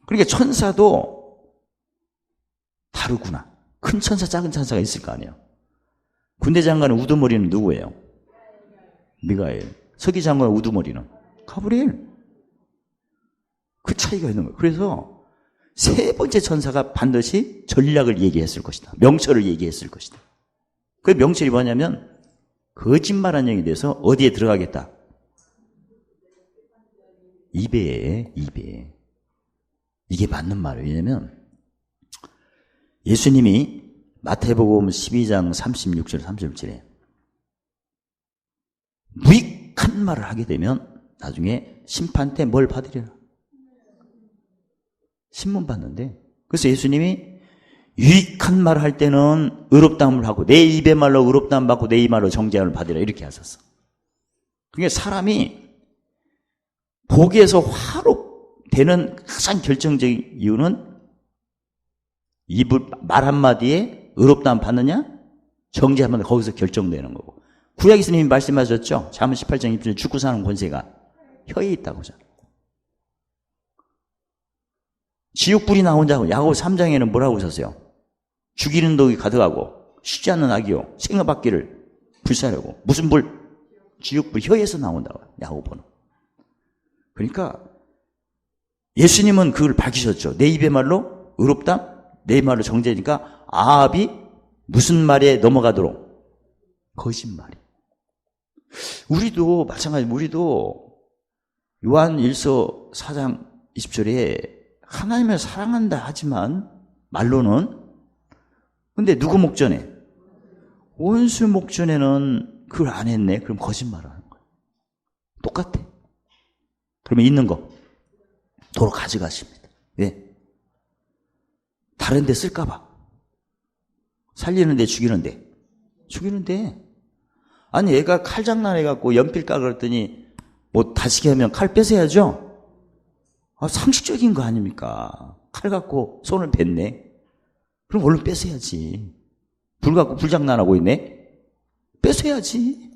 그러니까 천사도 다르구나. 큰 천사, 작은 천사가 있을 거 아니에요. 군대 장관의 우두머리는 누구예요? 미가엘. 서기 장관의 우두머리는 가브리엘. 그 차이가 있는 거예요. 그래서 세 번째 천사가 반드시 전략을 얘기했을 것이다. 명철을 얘기했을 것이다. 그 명철이 뭐냐면 거짓말한 영이 돼서 어디에 들어가겠다? 입에. 이게 맞는 말이에요. 왜냐면 예수님이 마태복음 12장 36절 37절에 무익한 말을 하게 되면 나중에 심판 때 뭘 받으리라? 신문 받는데, 그래서 예수님이 유익한 말을 할 때는 의롭다함을 하고 내 입의 말로 의롭다함 받고 내 입 말로 정죄함을 받으라 이렇게 하셨어. 그러니까 사람이 복에서 화로 되는 가장 결정적인 이유는 입을 말 한마디에 의롭다함 받느냐 정죄하면 거기서 결정되는 거고. 구약 예수님이 말씀하셨죠? 잠언 18장 20절에 죽고 사는 권세가 혀에 있다고 하잖아요. 지옥불이 나온다고 야고보 3장에는 뭐라고 하셨어요? 죽이는 독이 가득하고 쉬지 않는 악이요 생업받기를 불사르고 무슨 불? 지옥불 혀에서 나온다고 야고보는. 그러니까 예수님은 그걸 밝히셨죠. 내 입의 말로 의롭다, 내 말로 정죄니까 아합이 무슨 말에 넘어가도록? 거짓말이. 우리도 마찬가지. 우리도 요한 1서 4장 20절에 하나님을 사랑한다 하지만 말로는, 근데 누구 목전에? 원수 목전에는 그걸 안 했네. 그럼 거짓말을 하는 거예요. 똑같아. 그러면 있는 거 도로 가져가십니다. 왜? 다른 데 쓸까 봐. 살리는데 죽이는데. 아니 얘가 칼 장난해갖고 연필 까 그랬더니 뭐 다치게 하면 칼 뺏어야죠. 상식적인 거 아닙니까? 칼 갖고 손을 뱉네. 그럼 얼른 뺏어야지. 불 갖고 불장난하고 있네. 뺏어야지.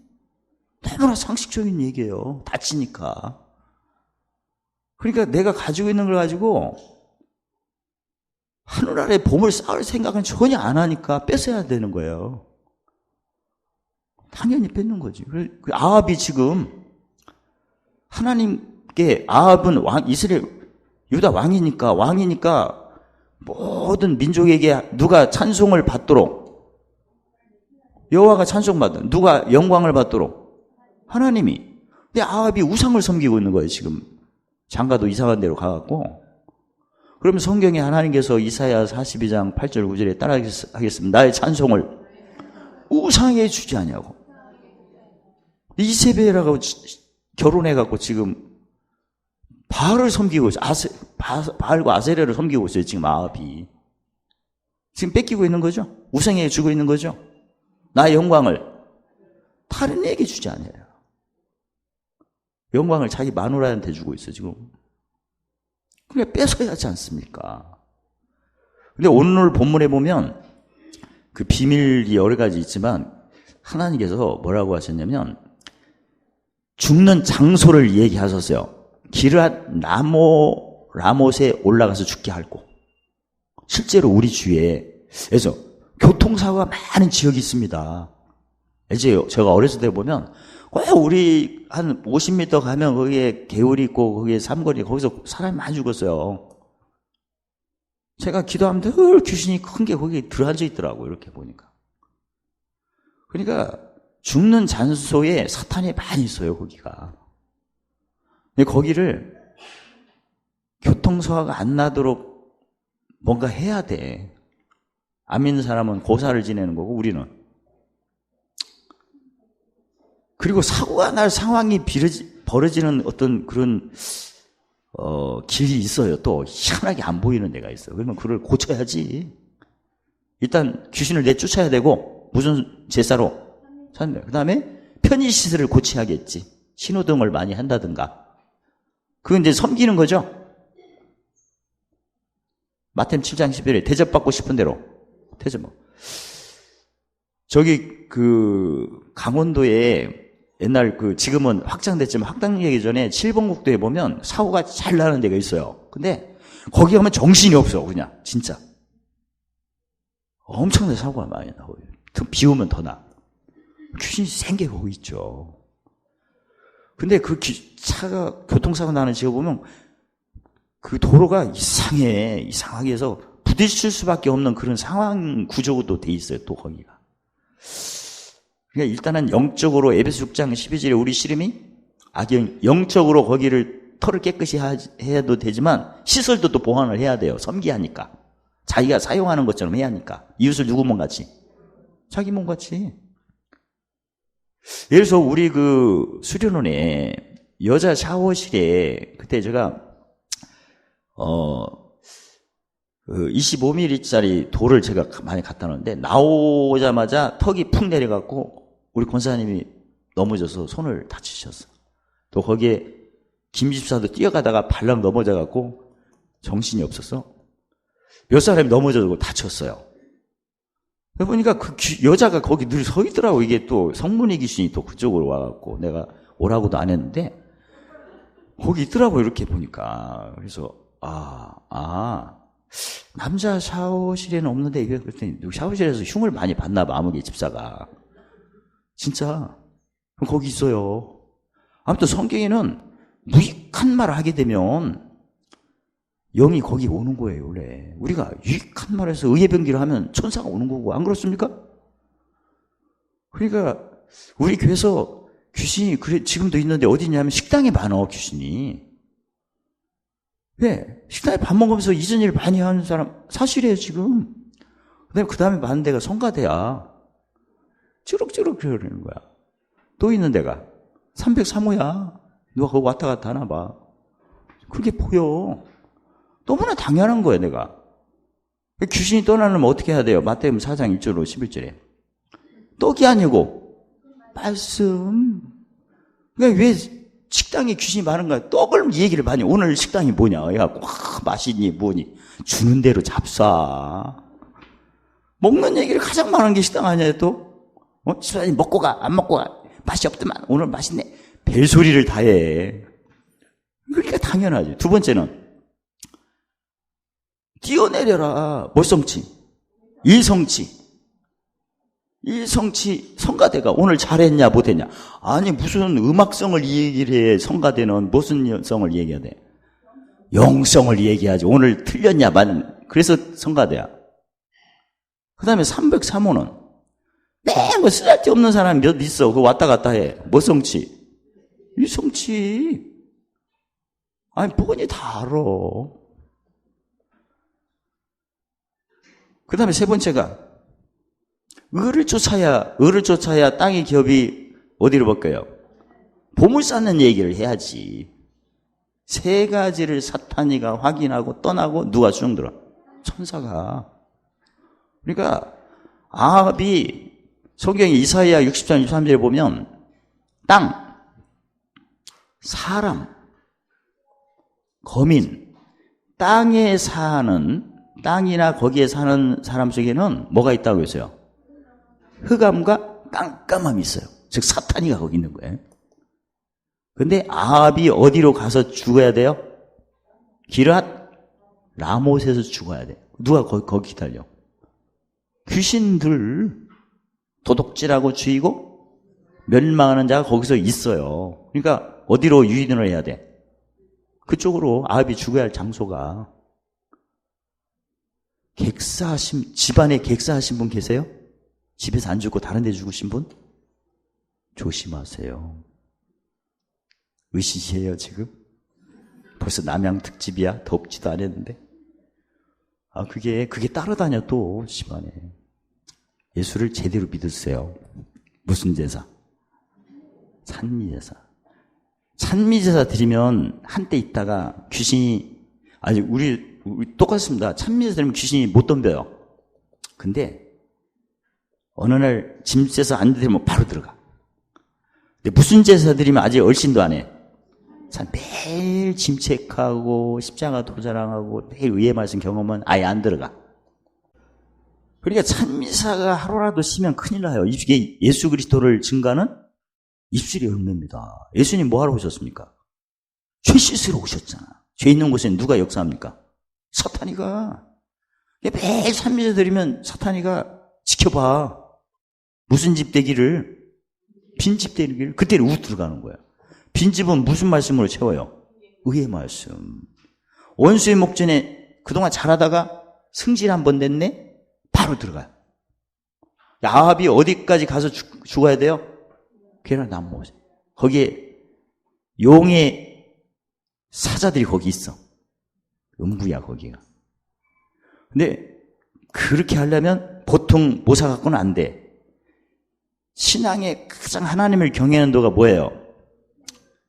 너무나 상식적인 얘기예요. 다치니까. 그러니까 내가 가지고 있는 걸 가지고 하늘 아래 보물 쌓을 생각은 전혀 안 하니까 뺏어야 되는 거예요. 당연히 뺏는 거지. 아합이 지금 하나님께, 아합은 이스라엘 유다 왕이니까 모든 민족에게 누가 찬송을 받도록, 여호와가 찬송받는, 누가 영광을 받도록? 하나님이. 근데 아합이 우상을 섬기고 있는 거예요. 지금 장가도 이상한 데로 가갖고. 그러면 성경에 하나님께서 이사야 42장 8절 9절에 따라하겠습니다. 나의 찬송을 우상에 주지 아니하고. 이세벨하고 결혼해갖고 지금 바알을 섬기고 있어요. 바알과 아세레를 섬기고 있어요. 지금 아합이. 지금 뺏기고 있는 거죠. 우상에게 주고 있는 거죠. 나의 영광을 다른 에게 주지 않아요. 영광을 자기 마누라한테 주고 있어요. 지금. 그러니까 뺏어야 하지 않습니까? 근데 오늘 본문에 보면 그 비밀이 여러 가지 있지만 하나님께서 뭐라고 하셨냐면 죽는 장소를 얘기하셨어요. 기르앗 라못에 올라가서 죽게 하고. 실제로 우리 주위에서 교통사고가 많은 지역이 있습니다. 이제 제가 어렸을 때 보면 우리 한 50m 가면 거기에 개울이 있고 거기에 삼거리, 거기서 사람이 많이 죽었어요. 제가 기도하면 늘 귀신이 큰 게 거기에 들어앉아 있더라고요. 이렇게 보니까. 그러니까 죽는 장소에 사탄이 많이 있어요. 거기가. 근데 거기를 교통사고가 안 나도록 뭔가 해야 돼. 안 믿는 사람은 고사를 지내는 거고 우리는. 그리고 사고가 날 상황이 벌어지는 어떤 그런 길이 있어요. 또 희한하게 안 보이는 데가 있어요. 그러면 그걸 고쳐야지. 일단 귀신을 내쫓아야 되고 무슨 제사로? 그 다음에 편의시설을 고쳐야겠지. 신호등을 많이 한다든가. 그건 이제 섬기는 거죠. 마태복음 7장 11절에 대접받고 싶은 대로 대접. 저기 강원도에 옛날 지금은 확장됐지만 확장되기 전에 7번 국도에 보면 사고가 잘 나는 데가 있어요. 근데 거기 가면 정신이 없어. 그냥 진짜 엄청나게 사고가 많이 나고요. 비 오면 더 나. 귀신이 생게 거기 있죠. 근데 차가 교통사고 나는 지역 보면 그 도로가 이상하게 해서 부딪힐 수밖에 없는 그런 상황 구조도 돼 있어요. 또 거기가. 그러니까 일단은 영적으로 에베소 6장 12절에 우리 씨름이 영적으로 거기를 털을 깨끗이 해도 되지만 시설도 또 보완을 해야 돼요. 섬기하니까. 자기가 사용하는 것처럼 해야 하니까. 이웃을 누구 몸같이? 자기 몸같이. 예를 들어서 우리 수련원에 여자 샤워실에 그때 제가 25mm짜리 돌을 제가 많이 갖다 놓는데 나오자마자 턱이 푹 내려갖고 우리 권사님이 넘어져서 손을 다치셨어. 또 거기에 김 집사도 뛰어가다가 발랑 넘어져갖고 정신이 없었어. 몇 사람이 넘어져서 다쳤어요. 보니까 그 여자가 거기 늘 서 있더라고. 이게 또 성문의 귀신이 또 그쪽으로 와갖고 내가 오라고도 안 했는데 거기 있더라고, 이렇게 보니까. 그래서 남자 샤워실에는 없는데 이게 그랬더니 샤워실에서 흉을 많이 봤나 봐, 아무개 집사가. 진짜 거기 있어요. 아무튼 성경에는 무익한 말을 하게 되면 영이 거기 오는 거예요, 원래. 우리가 유익한 말에서 의의 변기를 하면 천사가 오는 거고, 안 그렇습니까? 그러니까 우리 교회에서 귀신이 지금도 있는데 어디 있냐면 식당에 많어, 귀신이. 왜? 식당에 밥 먹으면서 이전 일 많이 하는 사람 사실이에요, 지금. 그 다음에 많은 데가 성가대야. 찌룩찌룩 그러는 거야. 또 있는 데가 303호야. 누가 거기 왔다 갔다 하나 봐. 그렇게 보여. 너무나 당연한 거예요, 내가. 귀신이 떠나려면 어떻게 해야 돼요? 마태복음 4장 1절로 11절에. 떡이 아니고 말씀. 그러니까 왜 식당에 귀신이 많은가? 떡을 얘기를 많이. 오늘 식당이 뭐냐? 해갖고 맛있니 뭐니? 주는 대로 잡사. 먹는 얘기를 가장 많은 게 식당 아니야 또? 집사님 먹고 가, 안 먹고 가. 맛이 없더만. 오늘 맛있네. 벨소리를 다 해. 그러니까 당연하지. 두 번째는 뛰어내려라. 뭘 성취? 일성취. 일성취. 성가대가 오늘 잘했냐 못했냐. 아니 무슨 음악성을 얘기를 해. 성가대는 무슨 성을 얘기해야 돼? 영성을 얘기하지. 오늘 틀렸냐 만. 그래서 성가대야. 그 다음에 303호는 뭐 쓸데없는 사람이 몇 있어. 그거 왔다 갔다 해. 뭐 성취? 일성취. 아니 보니 다 알아. 그 다음에 세 번째가 을을 쫓아야 땅의 기업이 어디로 바뀌어요? 보물 쌓는 얘기를 해야지. 세 가지를 사탄이가 확인하고 떠나고 누가 수용들어? 천사가. 그러니까 아합이 성경의 이사야 60장 23절에 보면 땅, 사람, 거민, 땅에 사는 땅이나 거기에 사는 사람 속에는 뭐가 있다고 했어요? 흑암과 깜깜함이 있어요. 즉 사탄이가 거기 있는 거예요. 근데 아합이 어디로 가서 죽어야 돼요? 기랏 라못에서 죽어야 돼. 누가 거기 기다려? 귀신들. 도둑질하고 죽이고 멸망하는 자가 거기서 있어요. 그러니까 어디로 유인을 해야 돼? 그쪽으로 아합이 죽어야 할 장소가. 집안에 객사하신 분 계세요? 집에서 안 죽고 다른 데 죽으신 분? 조심하세요. 의시시해요, 지금? 벌써 남양 특집이야? 덥지도 않았는데. 그게 따라다녀, 또, 집안에. 예수를 제대로 믿으세요. 무슨 제사? 찬미제사. 찬미제사 드리면 한때 있다가 귀신이, 우리 똑같습니다. 찬미제사 드리면 귀신이 못 덤벼요. 근데 어느 날 짐제사 안 드리면 바로 들어가. 근데 무슨 제사 드리면 아직 얼씬도 안 해. 매일 짐책하고 십자가 도자랑하고 매일 의의 말씀 경험은 아예 안 들어가. 그러니까 찬미사가 하루라도 쉬면 큰일 나요. 이게 예수 그리스도를 증가하는 입술의 열매입니다. 예수님 뭐 하러 오셨습니까? 죄 씻으러 오셨잖아. 죄 있는 곳에 누가 역사합니까? 사탄이가. 매일 찬미사 드리면 사탄이가 지켜봐. 무슨 집 되기를? 빈집 되기를? 그때는 우 들어가는 거야. 빈집은 무슨 말씀으로 채워요? 의의 말씀. 원수의 목전에 그동안 잘하다가 승질 한번 냈네? 바로 들어가요. 아합이 어디까지 가서 죽어야 돼요? 계란 나무. 거기에 용의 사자들이 거기 있어. 음부야, 거기가. 근데 그렇게 하려면 보통 모사 갖고는 안 돼. 신앙의 가장 하나님을 경외하는 도가 뭐예요?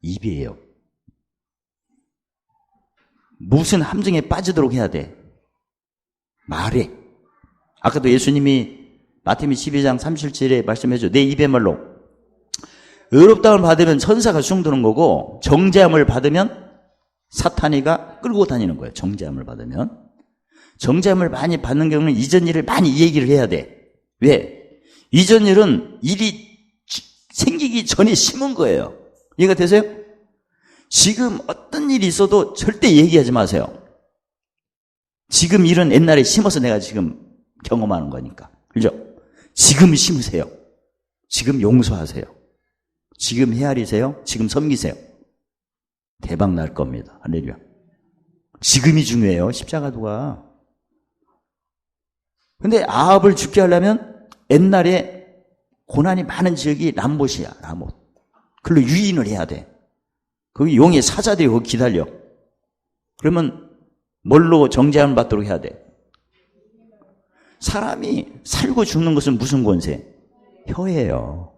입이에요. 무슨 함정에 빠지도록 해야 돼? 말해. 아까도 예수님이 마태복음 12장 37절에 말씀해줘. 내 입의 말로 의롭다움을 받으면 천사가 수용되는 거고 정죄함을 받으면 사탄이가 끌고 다니는 거예요. 정죄함을 받으면. 정죄함을 많이 받는 경우는 이전 일을 많이 얘기를 해야 돼. 왜? 이전 일은 일이 생기기 전에 심은 거예요. 이해가 되세요? 지금 어떤 일이 있어도 절대 얘기하지 마세요. 지금 일은 옛날에 심어서 내가 지금 경험하는 거니까. 그죠? 지금 심으세요. 지금 용서하세요. 지금 헤아리세요. 지금 섬기세요. 대박 날 겁니다. 할렐루야. 지금이 중요해요. 십자가도가. 근데 아합을 죽게 하려면 옛날에 고난이 많은 지역이 람못이야. 람못. 그걸로 유인을 해야 돼. 거기 용의 사자들이 거기 기다려. 그러면 뭘로 정죄함을 받도록 해야 돼? 사람이 살고 죽는 것은 무슨 권세? 혀예요.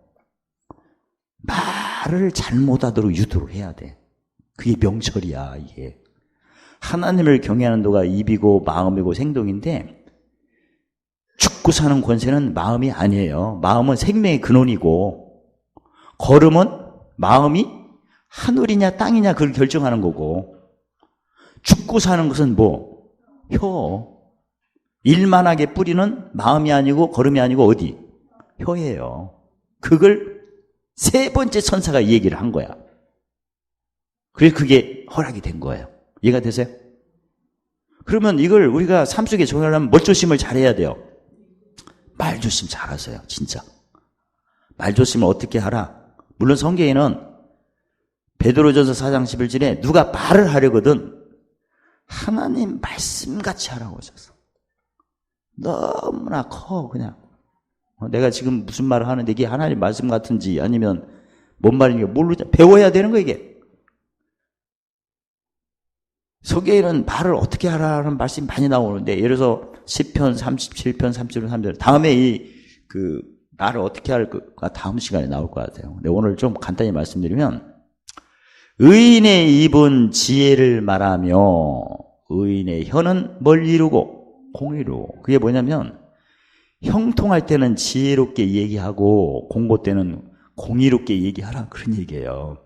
말을 잘못하도록 유도를 해야 돼. 그게 명철이야, 이게. 하나님을 경외하는 도가 입이고 마음이고 생동인데 죽고 사는 권세는 마음이 아니에요. 마음은 생명의 근원이고 걸음은 마음이 하늘이냐 땅이냐 그걸 결정하는 거고 죽고 사는 것은 뭐? 혀. 일만하게 뿌리는 마음이 아니고 걸음이 아니고 어디? 혀예요. 그걸 세 번째 천사가 얘기를 한 거야. 그래서 그게 허락이 된 거예요. 이해가 되세요? 그러면 이걸 우리가 삶 속에 적용하려면 말조심을 잘해야 돼요. 말조심 잘하세요. 진짜. 말조심을 어떻게 하라? 물론 성경에는 베드로전서 4장 11절에 누가 말을 하려거든 하나님 말씀같이 하라고 하셨어. 너무나 커 그냥. 내가 지금 무슨 말을 하는데 이게 하나님 말씀 같은지 아니면 뭔 말인지 모르지. 배워야 되는 거 이게. 성경에는 말을 어떻게 하라는 말씀이 많이 나오는데 예를 들어서 시편 37편 37편 3절 다음에 그 말을 어떻게 할까 다음 시간에 나올 것 같아요. 근데 오늘 좀 간단히 말씀드리면 의인의 입은 지혜를 말하며 의인의 혀는 뭘 이루고 공의로. 그게 뭐냐면 형통할 때는 지혜롭게 얘기하고 공고 때는 공의롭게 얘기하라 그런 얘기예요.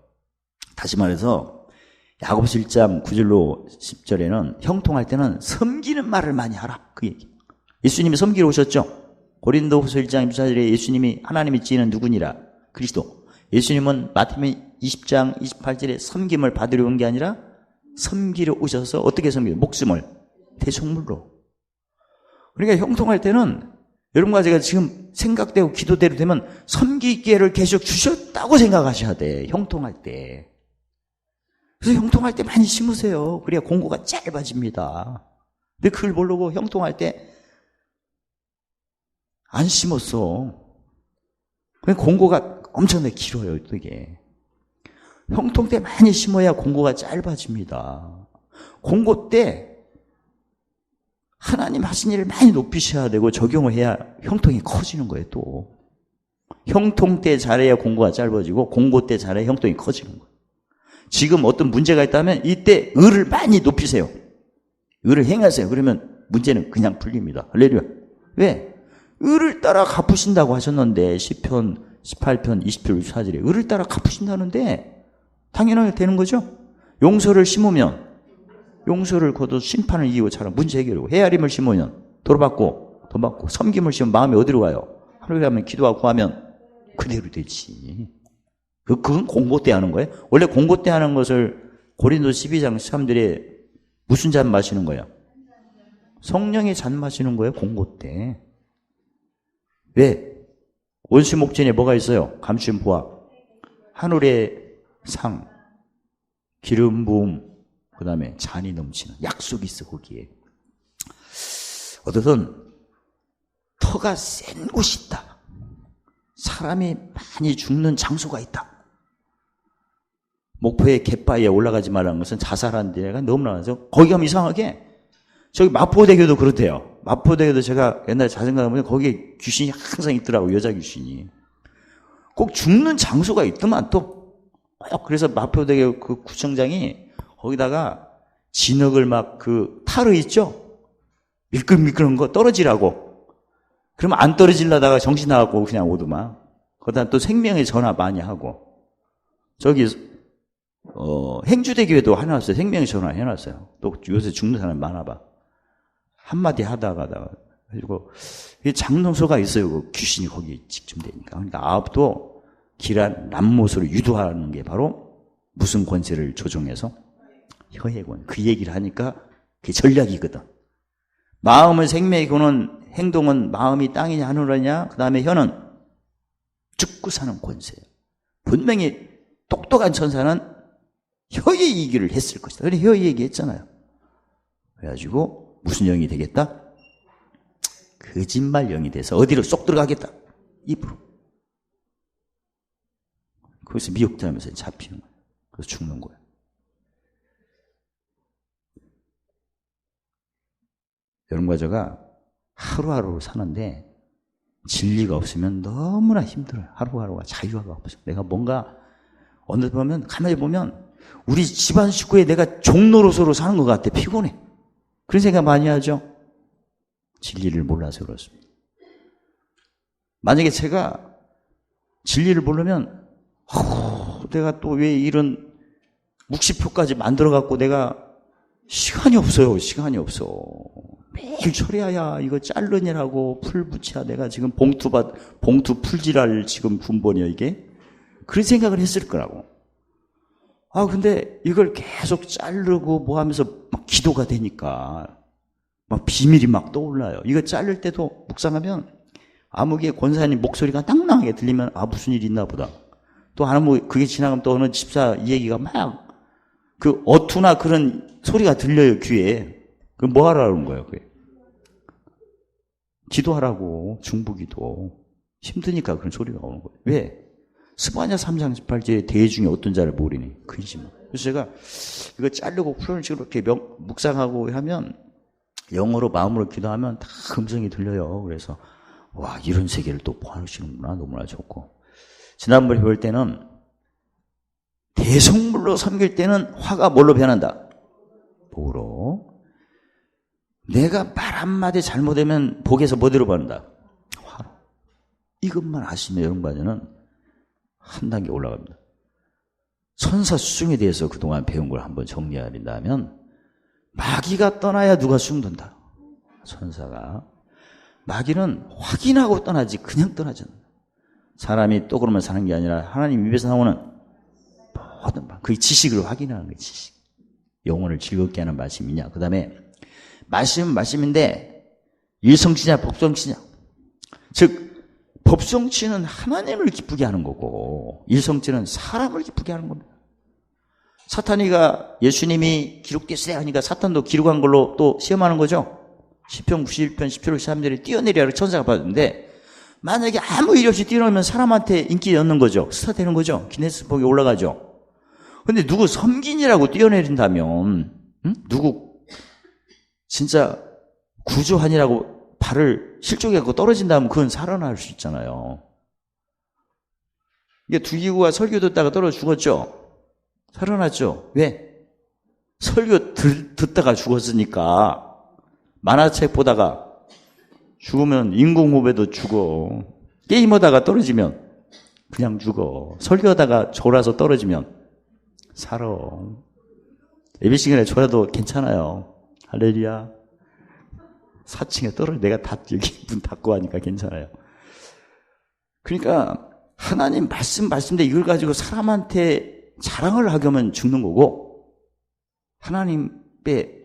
다시 말해서 야고보서 1장 9절로 10절에는 형통할 때는 섬기는 말을 많이 하라 그 얘기. 예수님이 섬기러 오셨죠. 고린도후서 1장 24절에 예수님이 하나님이 지혜는 누구니라? 그리스도. 예수님은 마태복음 20장 28절에 섬김을 받으러 온 게 아니라 섬기러 오셔서 어떻게 섬겨요? 목숨을 대속물로. 그러니까 형통할 때는 여러분과 제가 지금 생각되고 기도대로 되면 섬기기를 계속 주셨다고 생각하셔야 돼. 형통할 때. 그래서 형통할 때 많이 심으세요. 그래야 공고가 짧아집니다. 근데 그걸 모르고 형통할 때 안 심었어. 그러니까 공고가 엄청나게 길어요. 이게. 형통 때 많이 심어야 공고가 짧아집니다. 공고 때 하나님 하신 일을 많이 높이셔야 되고 적용을 해야 형통이 커지는 거예요. 또 형통 때 잘해야 공고가 짧아지고 공고 때 잘해야 형통이 커지는 거예요. 지금 어떤 문제가 있다면 이때 의를 많이 높이세요. 의를 행하세요. 그러면 문제는 그냥 풀립니다. 할렐루야. 왜? 의를 따라 갚으신다고 하셨는데 시편 18편 20절 24절에 의를 따라 갚으신다는데 당연하게 되는 거죠. 용서를 심으면 용서를 거둬 심판을 이기고 차라 문제 해결하고 헤아림을 심으면 돌아받고 돈 받고 섬김을 심으면 마음이 어디로 가요? 하루에 가면 기도하고 구하면 그대로 되지. 그건 공고 때 하는 거예요. 원래 공고 때 하는 것을 고린도 12장 13절에 무슨 잔 마시는 거예요? 성령의 잔 마시는 거예요. 공고 때. 왜? 원수 목전에 뭐가 있어요? 감추인 보화, 하늘의 상, 기름 부음, 그 다음에 잔이 넘치는 약속이 있어 거기에. 어떤 터가 센 곳이 있다. 사람이 많이 죽는 장소가 있다. 목포의 갯바위에 올라가지 말라는 것은 자살한 데가 너무나 많아서 거기 가면 이상하게 저기 마포대교도 그렇대요. 마포대교도 제가 옛날에 자전거 가면 거기에 귀신이 항상 있더라고요. 여자 귀신이. 꼭 죽는 장소가 있더만 또. 그래서 마포대교 그 구청장이 거기다가 진흙을 막 그 타르 있죠? 미끌미끌한 거 떨어지라고. 그러면 안 떨어지려다가 정신 나갖고 그냥 오더만. 거기다 또 생명의 전화 많이 하고. 저기 행주대교에도 해놨어요. 생명의 전화 해놨어요. 또 요새 죽는 사람 많아봐. 한마디 하다가 그리고 장동소가 있어요. 그 귀신이 거기 직중되니까. 그러니까 아합도 길한 남못으로 유도하는 게 바로 무슨 권세를 조종해서 혀의 권. 그 얘기를 하니까 그게 전략이거든. 마음은 생명이고는 행동은 마음이 땅이냐 하늘이냐. 그 다음에 혀는 죽고 사는 권세예요. 분명히 똑똑한 천사는 혀의 얘기를 했을 것이다. 그래 혀의 얘기 했잖아요. 그래가지고 무슨 영이 되겠다? 거짓말 영이 돼서 어디로 쏙 들어가겠다. 입으로. 거기서 미혹되면서 잡히는 거예요. 그래서 죽는 거예요. 여러분과 제가 하루하루 사는데 진리가 없으면 너무나 힘들어요. 하루하루가 자유가 없어요. 내가 뭔가 어느 보면 가만히 보면 우리 집안 식구에 내가 종노릇으로 사는 것 같아. 피곤해. 그런 생각 많이 하죠. 진리를 몰라서 그렇습니다. 만약에 제가 진리를 모르면 내가 또 왜 이런 묵시표까지 만들어갖고 내가 시간이 없어요. 시간이 없어. 매일 처리해야 이거 자르느라고 풀 붙여야 내가 지금 봉투 풀질할 지금 군번이야 이게. 그런 생각을 했을 거라고. 근데 이걸 계속 자르고 뭐 하면서 막 기도가 되니까 막 비밀이 막 떠올라요. 이거 자를 때도 묵상하면 아무개 권사님 목소리가 낭낭하게 들리면 무슨 일이 있나 보다. 또 그게 지나가면 또 어느 집사 얘기가 막 그 어투나 그런 소리가 들려요 귀에. 그럼 뭐 하라는 거예요 그게? 기도하라고. 중보기도. 힘드니까 그런 소리가 오는 거예요. 왜? 스바냐 3장 18절에 대회 중에 어떤 자를 모르니 근심. 그래서 제가 이거 자르고 푸는 식으로 이렇게 묵상하고 하면 영어로 마음으로 기도하면 다 음성이 들려요. 그래서 와 이런 세계를 또 보시는구나. 너무나 좋고. 지난번에 볼 때는 대성물로 섬길 때는 화가 뭘로 변한다? 복으로. 내가 말 한마디 잘못하면 복에서 뭐대로 변한다? 화로. 이것만 아시면 여러분과는 한 단계 올라갑니다. 천사 수중에 대해서 그동안 배운 걸 한번 정리해야 된다면 마귀가 떠나야 누가 숨든다. 천사가. 마귀는 확인하고 떠나지 그냥 떠나지 않는다. 사람이 또 그러면 사는 게 아니라 하나님 입에서 나오는 모든 그 지식을 확인하는 거예요. 지식. 영혼을 즐겁게 하는 말씀이냐. 그 다음에 말씀은 말씀인데 일성치냐 법성치냐. 즉 법성치는 하나님을 기쁘게 하는 거고 일성치는 사람을 기쁘게 하는 겁니다. 사탄이가 예수님이 기록됐어야 하니까 사탄도 기록한 걸로 또 시험하는 거죠. 시편 91편 17절 13절에 뛰어내리라고 천사가 받았는데 만약에 아무 일 없이 뛰어내면 사람한테 인기 얻는 거죠. 스타 되는 거죠. 기네스북에 올라가죠. 근데 누구 섬긴이라고 뛰어내린다면 누구 진짜 구조하니라고 발을 실족해갖고 떨어진다면 그건 살아날 수 있잖아요. 이게 두기구가 설교 듣다가 떨어져 죽었죠. 살아났죠. 왜? 설교 듣다가 죽었으니까. 만화책 보다가 죽으면 인공호흡에도 죽어. 게임하다가 떨어지면 그냥 죽어. 설교하다가 졸아서 떨어지면 살아. 예배 시간에 졸아도 괜찮아요. 할렐루야. 4층에 떨어져. 내가 여기 문 닫고 하니까 괜찮아요. 그러니까 하나님 말씀인데 이걸 가지고 사람한테 자랑을 하게 하면 죽는 거고 하나님께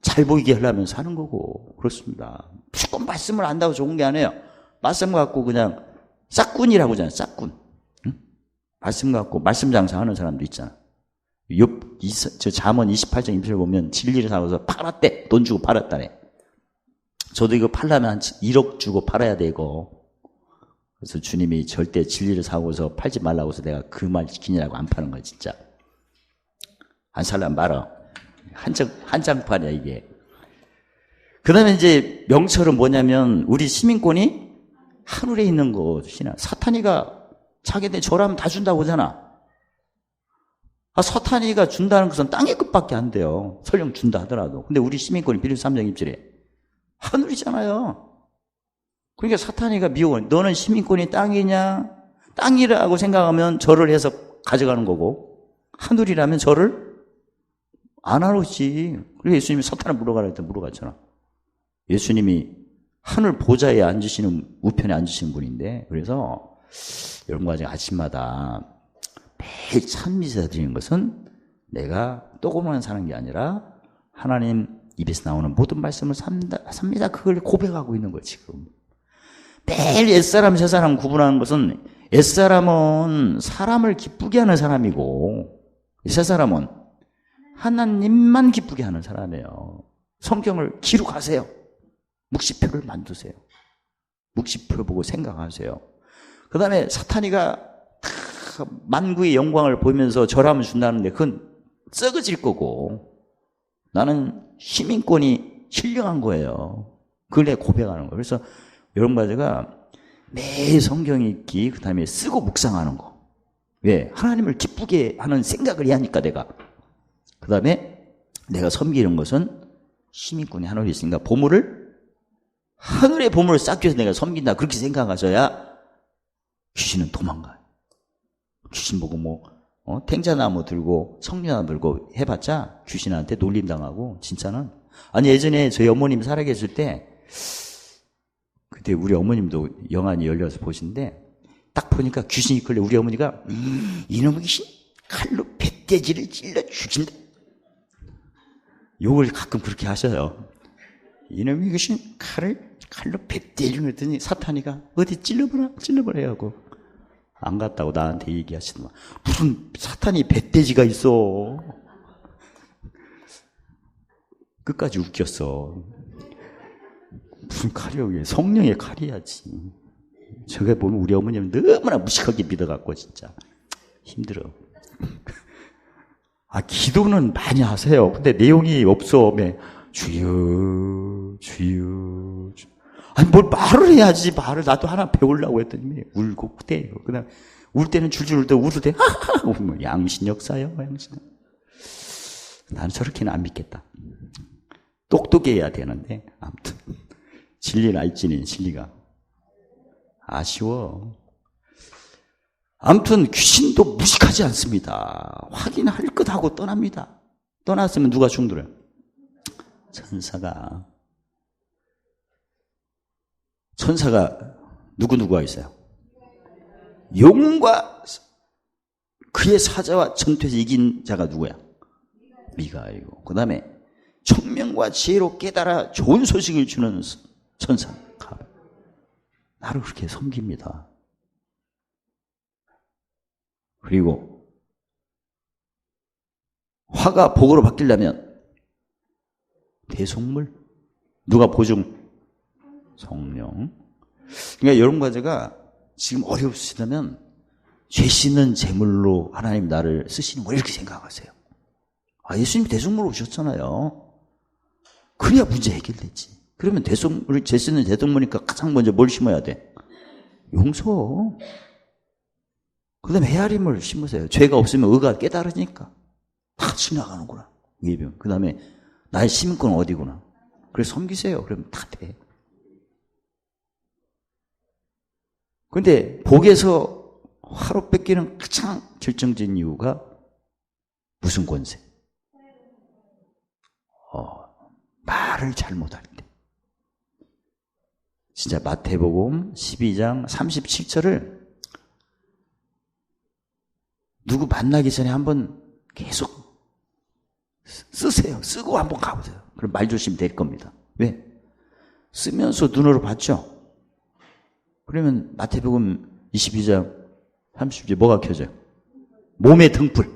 잘 보이게 하려면 사는 거고 그렇습니다. 무조건 말씀을 안다고 좋은 게 아니에요. 말씀 갖고 그냥 싹군이라고 하잖아요. 싹군. 응? 말씀 갖고 말씀 장사하는 사람도 있잖아. 저 잠언 28장 1절 보면 진리를 사고서 팔았대. 돈 주고 팔았다네. 저도 이거 팔려면 한 1억 주고 팔아야 되고. 그래서 주님이 절대 진리를 사고서 팔지 말라고 해서 내가 그 말 지키느라고 안 파는 거야 진짜. 안 살려면 말아. 한장판이야 이게. 그 다음에 이제 명철은 뭐냐면 우리 시민권이 하늘에 있는 것이나 사탄이가 자기한테 절하면 다 준다고 하잖아. 사탄이가 준다는 것은 땅의 끝밖에 안 돼요. 설령 준다 하더라도. 근데 우리 시민권이 빌립보서 3장 1절에 하늘이잖아요. 그러니까 사탄이가 미혹을. 너는 시민권이 땅이냐? 땅이라고 생각하면 절을 해서 가져가는 거고 하늘이라면 절을 안 하지. 그래서 예수님이 사탄을 물어가라 했더니 물어갔잖아. 예수님이 하늘 보좌에 앉으시는, 우편에 앉으시는 분인데, 그래서 여러분과 아침마다 매일 찬미사 드리는 것은 내가 또고만 사는 게 아니라 하나님 입에서 나오는 모든 말씀을 삽니다. 그걸 고백하고 있는 거예요, 지금. 매일 옛사람, 새사람 구분하는 것은 옛사람은 사람을 기쁘게 하는 사람이고 새사람은 하나님만 기쁘게 하는 사람이에요. 성경을 기록하세요. 묵시표를 만드세요. 묵시표 보고 생각하세요. 그 다음에 사탄이가 만구의 영광을 보면서 절하면 준다는데 그건 썩어질 거고 나는 시민권이 신령한 거예요. 그걸 내가 고백하는 거예요. 그래서 여러분과 제가 매일 성경 읽기, 그 다음에 쓰고 묵상하는 거. 왜? 하나님을 기쁘게 하는 생각을 해야 하니까 내가. 그 다음에 내가 섬기는 것은 시민권이 하늘에 있으니까 하늘의 보물을 쌓기 위해서 내가 섬긴다. 그렇게 생각하셔야 귀신은 도망가요. 귀신 보고 탱자나무 들고 성류나무 들고 해봤자 귀신한테 놀림당하고 진짜는. 아니 예전에 저희 어머님 살아계실 때 그때 우리 어머님도 영안이 열려서 보시는데 딱 보니까 귀신이 걸려. 우리 어머니가 이놈의 귀신 칼로 뱃돼지를 찔러 죽인다. 욕을 가끔 그렇게 하셔요. 이놈의 귀신 칼로 뱃돼지를 했더니 사탄이가 어디 찔러보라 하고 안 갔다고 나한테 얘기하시더만. 무슨 사탄이 뱃돼지가 있어. 끝까지 웃겼어. 무슨 칼이야. 성령의 칼이야지. 저게 보면 우리 어머니는 너무나 무식하게 믿어갖고 진짜 힘들어. 기도는 많이 하세요. 근데 내용이 없어. 주여. 뭘 말을 해야지. 말을 나도 하나 배우려고 했더니 울고 그대요. 그다음 울 때는 줄줄 울때 울을 때 하하하. 양신 역사요. 양신. 나는 저렇게는 안 믿겠다. 똑똑해야 되는데 아무튼 진리는 알지니 진리가 아쉬워. 아무튼 귀신도 무식하지 않습니다. 확인할 것 하고 떠납니다. 떠났으면 누가 충돌해요? 천사가 누구가 있어요? 용과 그의 사자와 전투에서 이긴 자가 누구야? 미가이고. 그 다음에 청명과 지혜로 깨달아 좋은 소식을 주는 천사 나를 그렇게 섬깁니다. 그리고 화가 복으로 바뀌려면 대속물 누가 보증? 성령. 그러니까 여러분과 제가 지금 어려우시다면 죄 씻는 제물로 하나님 나를 쓰시는 거 이렇게 생각하세요. 예수님이 대속물로 오셨잖아요. 그래야 문제 해결되지. 그러면 죄 씻는 대속물이니까 가장 먼저 뭘 심어야 돼? 용서. 그 다음에 헤아림을 심으세요. 죄가 없으면 의가 깨달으니까 다 지나가는구나. 그 다음에 나의 시민권은 어디구나. 그래서 섬기세요. 그러면 다 돼. 근데 복에서 화로 뺏기는 가장 결정적인 이유가 무슨 권세? 말을 잘못할 때. 진짜 마태복음 12장 37절을 누구 만나기 전에 한번 계속 쓰세요. 쓰고 한번 가보세요. 그럼 말조심 될 겁니다. 왜? 쓰면서 눈으로 봤죠? 그러면 마태복음 22장 30절 뭐가 켜져요? 몸의 등불.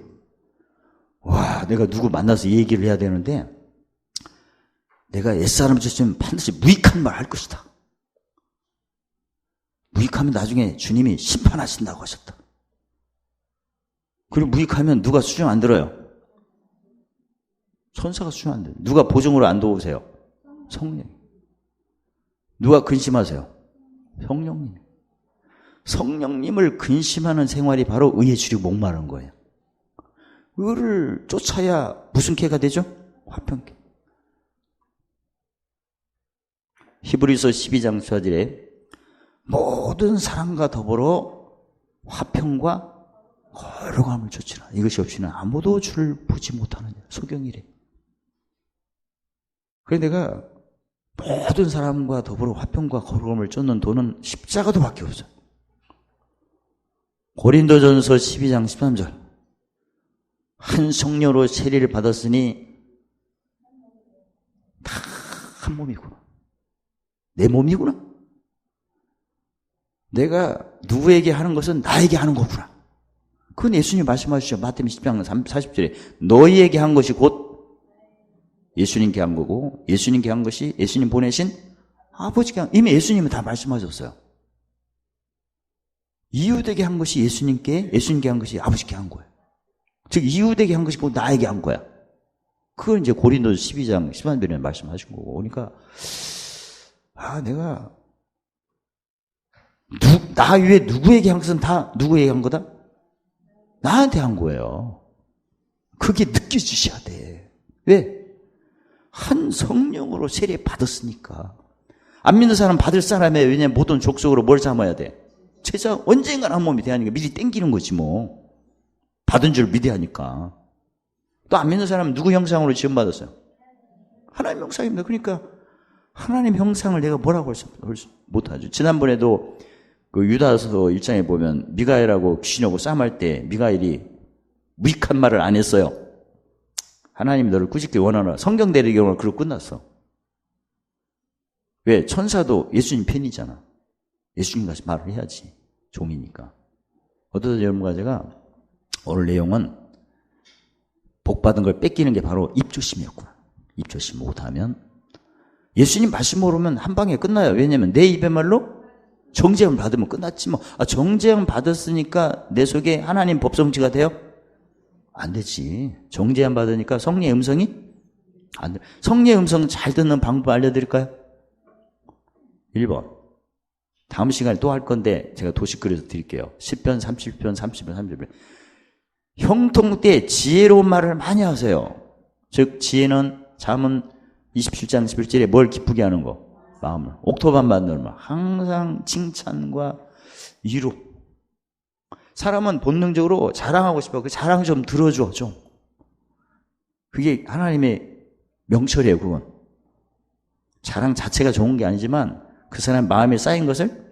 와, 내가 누구 만나서 이 얘기를 해야 되는데 내가 옛사람 쳤으면 반드시 무익한 말 할 것이다. 무익하면 나중에 주님이 심판하신다고 하셨다. 그리고 무익하면 누가 수정 안 들어요? 천사가 수정 안 돼요. 누가 보증으로 안 도우세요? 성령. 누가 근심하세요? 성령님. 성령님을 근심하는 생활이 바로 의에 줄이고 목마른 거예요. 의를 쫓아야 무슨 깨가 되죠? 화평깨. 히브리서 12장 4절에 모든 사람과 더불어 화평과 거룩함을 쫓으라. 이것이 없이는 아무도 주를 보지 못하느냐. 소경이래. 그래 내가 모든 사람과 더불어 화평과 거룩함을 쫓는 도는 십자가도 밖에 없어요. 고린도전서 12장 13절. 한 성령으로 세례를 받았으니 다 한 몸이구나. 내 몸이구나. 내가 누구에게 하는 것은 나에게 하는 거구나. 그건 예수님 말씀하시죠. 마태복음 10장 40절에 너희에게 한 것이 곧 예수님께 한 거고 예수님께 한 것이 예수님 보내신 아버지께 한, 이미 예수님은 다 말씀하셨어요. 이웃에게 한 것이 예수님께 한 것이 아버지께 한 거예요. 즉 이웃에게 한 것이 곧 나에게 한 거야. 그걸 이제 고린도서 12장 13절에 말씀하신 거고. 그러니까 내가 나 위에 누구에게 한 것은 다 누구에게 한 거다? 나한테 한 거예요. 그게 느껴지셔야 돼. 왜? 한 성령으로 세례 받았으니까. 안 믿는 사람 받을 사람이에요. 왜냐면 모든 족속으로 뭘 삼아야 돼? 제자 언젠간 한 몸이 되니까 미리 땡기는 거지 뭐. 받은 줄 믿어야하니까. 또 안 믿는 사람은 누구 형상으로 지음받았어요? 하나님 형상입니다. 그러니까 하나님 형상을 내가 뭐라고 할 수 못하죠. 지난번에도 그 유다서 1장에 보면 미가엘하고 귀신하고 싸움할 때 미가엘이 무익한 말을 안 했어요. 하나님이 너를 꾸짖기 원하노라. 성경 대리경을 그러고 끝났어. 왜? 천사도 예수님 편이잖아. 예수님 같이 말을 해야지. 종이니까. 어떠한 여러분과 제가 오늘 내용은 복받은 걸 뺏기는 게 바로 입조심이었구나. 입조심 못하면 예수님 말씀 모르면 한 방에 끝나요. 왜냐면 내 입의 말로 정죄함 받으면 끝났지 뭐. 정죄함 받았으니까 내 속에 하나님 법성취가 돼요? 안 되지. 정죄함 받으니까 성령의 음성이 안 돼. 성령의 음성 잘 듣는 방법 알려드릴까요? 1번. 다음 시간에 또 할 건데 제가 도식글에서 드릴게요. 10편, 30편, 30편, 30편. 형통 때 지혜로운 말을 많이 하세요. 즉 지혜는 잠언 27장 11절에 뭘 기쁘게 하는 거? 마음을. 옥토반 만드는 말. 항상 칭찬과 위로. 사람은 본능적으로 자랑하고 싶어. 그 자랑 좀 들어줘 좀. 그게 하나님의 명철이에요. 그건. 자랑 자체가 좋은 게 아니지만 그 사람 마음에 쌓인 것을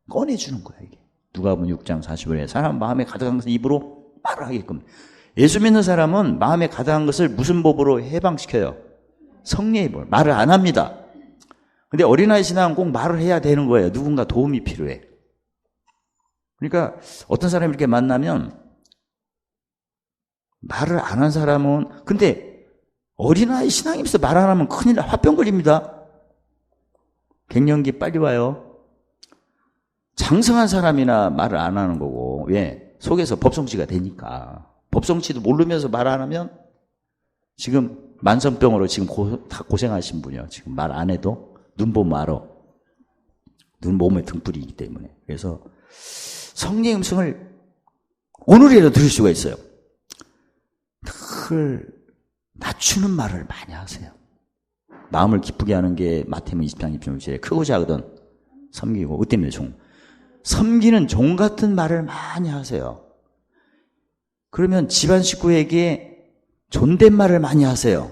꺼내주는 거야 이게. 누가복음 6장 40절에 사람 마음에 가득한 것을 입으로 말을 하게끔. 예수 믿는 사람은 마음에 가득한 것을 무슨 법으로 해방시켜요? 성령의 법. 말을 안 합니다. 근데 어린아이 신앙은 꼭 말을 해야 되는 거예요. 누군가 도움이 필요해. 그러니까 어떤 사람이 이렇게 만나면 말을 안 한 사람은, 근데 어린아이 신앙이면서 말 안 하면 큰일 나. 화병 걸립니다. 갱년기 빨리 와요. 장성한 사람이나 말을 안 하는 거고. 왜? 속에서 법성취가 되니까. 법성취도 모르면서 말 안 하면 지금 만성병으로 지금 다 고생하신 분이요. 지금 말 안 해도 눈 보면 알아. 눈 몸에 등불이기 때문에. 그래서 성령의 음성을 오늘이라도 들을 수가 있어요. 늘 낮추는 말을 많이 하세요. 마음을 기쁘게 하는 게 마태복음 20장 20절에 크고 작은 섬기고. 그 때문에 섬기는 종 같은 말을 많이 하세요. 그러면 집안 식구에게 존댓말을 많이 하세요.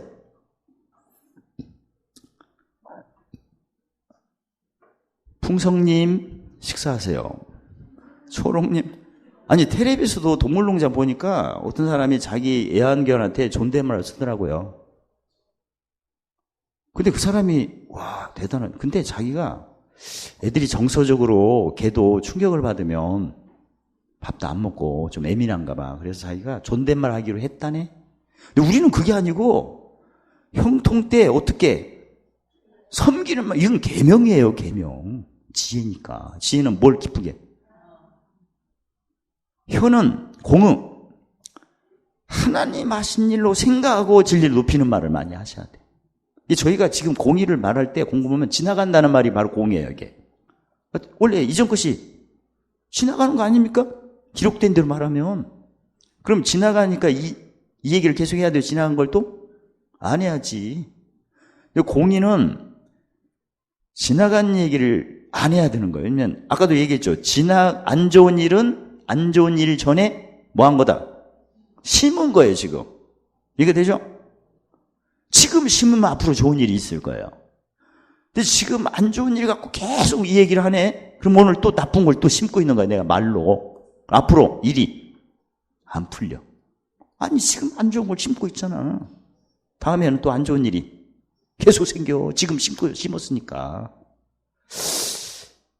풍성님 식사하세요. 초롱님. 아니 텔레비에서도 동물농장 보니까 어떤 사람이 자기 애완견한테 존댓말을 쓰더라고요. 근데 그 사람이 와 대단한. 근데 자기가 애들이 정서적으로 걔도 충격을 받으면 밥도 안 먹고 좀 예민한가 봐. 그래서 자기가 존댓말 하기로 했다네. 근데 우리는 그게 아니고 형통 때 어떻게 섬기는 말. 이건 계명이에요. 계명. 지혜니까. 지혜는 뭘 기쁘게. 혀는 공응. 하나님 하신 일로 생각하고 진리를 높이는 말을 많이 하셔야 돼. 저희가 지금 공의를 말할 때 공부하면 지나간다는 말이 바로 공이에요, 이게. 원래 이전 것이 지나가는 거 아닙니까? 기록된 대로 말하면. 그럼 지나가니까 이 얘기를 계속 해야 돼요. 지나간 걸 또? 안 해야지. 공의는 지나간 얘기를 안 해야 되는 거예요. 왜냐면 아까도 얘기했죠. 안 좋은 일은 안 좋은 일 전에 뭐 한 거다? 심은 거예요, 지금. 이게 되죠? 지금 심으면 앞으로 좋은 일이 있을 거예요. 근데 지금 안 좋은 일 갖고 계속 이 얘기를 하네? 그럼 오늘 또 나쁜 걸 또 심고 있는 거야, 내가 말로. 앞으로 일이 안 풀려. 아니, 지금 안 좋은 걸 심고 있잖아. 다음에는 또 안 좋은 일이 계속 생겨. 지금 심었으니까.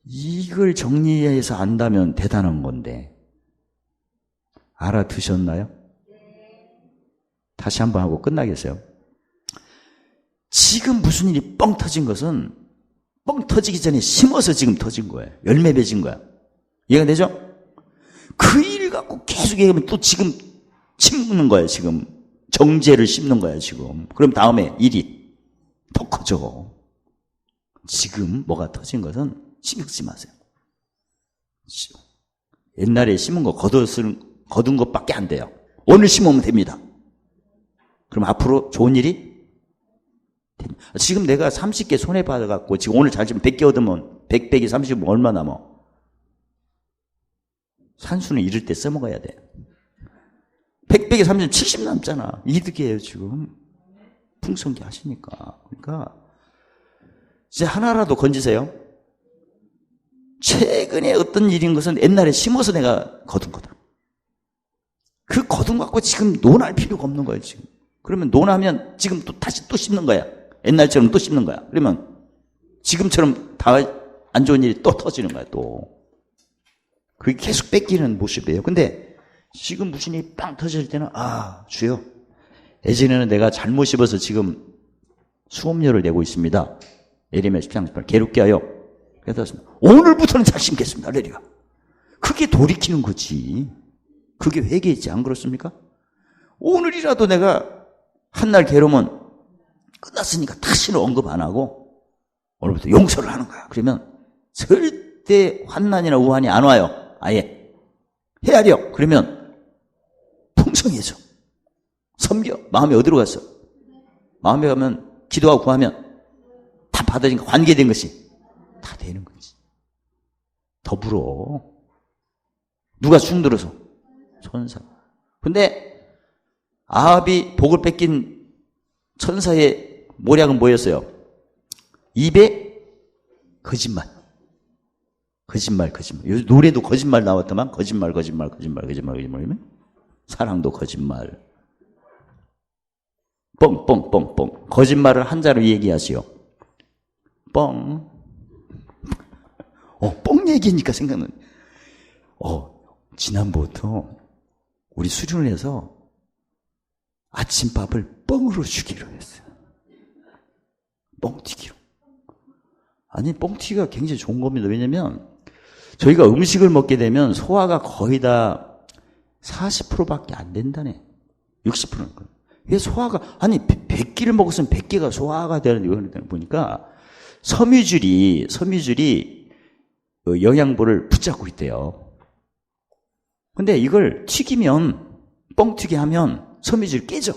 이걸 정리해서 안다면 대단한 건데. 알아두셨나요? 다시 한번 하고 끝나겠어요. 지금 무슨 일이 뻥 터진 것은 뻥 터지기 전에 심어서 지금 터진 거예요. 열매 맺은 거야. 이해가 되죠? 그 일 갖고 계속 얘기하면 또 지금 심는 거예요, 지금. 정죄를 심는 거야, 지금. 그럼 다음에 일이 더 커져. 지금 뭐가 터진 것은 신경 쓰지 마세요. 옛날에 심은 거 거둔 것밖에 안 돼요. 오늘 심으면 됩니다. 그럼 앞으로 좋은 일이 됩니다. 지금 내가 30개 손해받아갖고 지금 오늘 잘 지면 100개 얻으면 100 빼기 30은 얼마 남아? 산수는 이럴 때 써먹어야 돼. 100 빼기 30은 70 남잖아. 이득이에요, 지금. 풍성기 하시니까. 그러니까 이제 하나라도 건지세요. 최근에 어떤 일인 것은 옛날에 심어서 내가 거둔 거다. 그 거둔 거 갖고 지금 논할 필요가 없는 거예요, 지금. 그러면 논하면 지금 또 다시 또 심는 거야. 옛날처럼 또 심는 거야. 그러면 지금처럼 다 안 좋은 일이 또 터지는 거야, 또. 그게 계속 뺏기는 모습이에요. 근데 지금 무슨 일이 빵 터질 때는, 아, 주여. 예전에는 내가 잘못 씹어서 지금 수업료를 내고 있습니다. 예레미야 10장 18, 괴롭게 하여. 그래서 오늘부터는 잘 심겠습니다, 레리가. 그게 돌이키는 거지. 그게 회개했지, 안 그렇습니까? 오늘이라도 내가 한날 괴로우면 끝났으니까 다시는 언급 안 하고 오늘부터 용서를 하는 거야. 그러면 절대 환난이나 우환이 안 와요. 아예. 헤아려. 그러면 풍성해져. 섬겨. 마음이 어디로 갔어? 마음에 가면 기도하고 구하면 다 받아지니까 관계된 것이 다 되는 거지. 더불어. 누가 충들어서? 천사. 근데 아합이 복을 뺏긴 천사의 모략은 뭐였어요? 입에 거짓말. 요즘 노래도 거짓말 나왔더만. 거짓말. 사랑도 거짓말. 뻥. 거짓말을 한자로 얘기하시오. 뻥. 뻥 얘기니까 생각나네. 지난번부터 우리 수련을 해서 아침밥을 뻥으로 주기로 했어요. 뻥튀기로. 아니, 뻥튀기가 굉장히 좋은 겁니다. 왜냐면 저희가 음식을 먹게 되면 소화가 거의 다 40%밖에 안 된다네. 60%는. 왜 소화가, 아니, 100끼를 먹었으면 100개가 소화가 되는 이유를 보니까 섬유줄이 영양분을 붙잡고 있대요. 근데 이걸 튀기면, 뻥튀기 하면 섬유질이 깨져.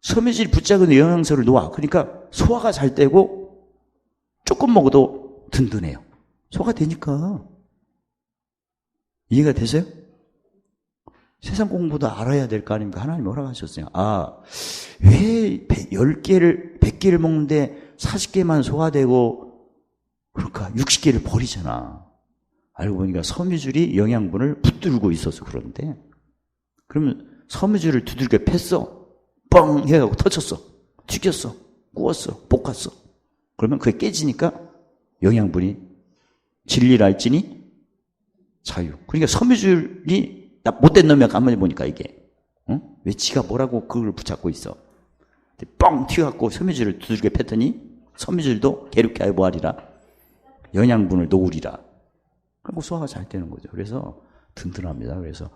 섬유질이 붙잡은 영양소를 놓아. 그러니까 소화가 잘 되고 조금 먹어도 든든해요. 소화가 되니까. 이해가 되세요? 세상 공부도 알아야 될 거 아닙니까? 하나님 뭐라고 하셨어요? 왜 10개를, 100개를 먹는데 40개만 소화되고, 그러니까 60개를 버리잖아. 알고 보니까 섬유질이 영양분을 붙들고 있어서 그런데, 그러면 섬유질을 두들겨 팼어. 뻥! 해가지고 터쳤어. 튀겼어. 구웠어. 볶았어. 그러면 그게 깨지니까 영양분이 진리랄지니 자유. 그러니까 섬유질이 못된 놈이야. 가만히 보니까 이게. 왜 지가 뭐라고 그걸 붙잡고 있어. 뻥 튀어갖고 섬유질을 두들겨 팼더니 섬유질도 괴롭게 하여 보아리라. 영양분을 놓으리라. 그리고 소화가 잘 되는 거죠. 그래서 든든합니다. 그래서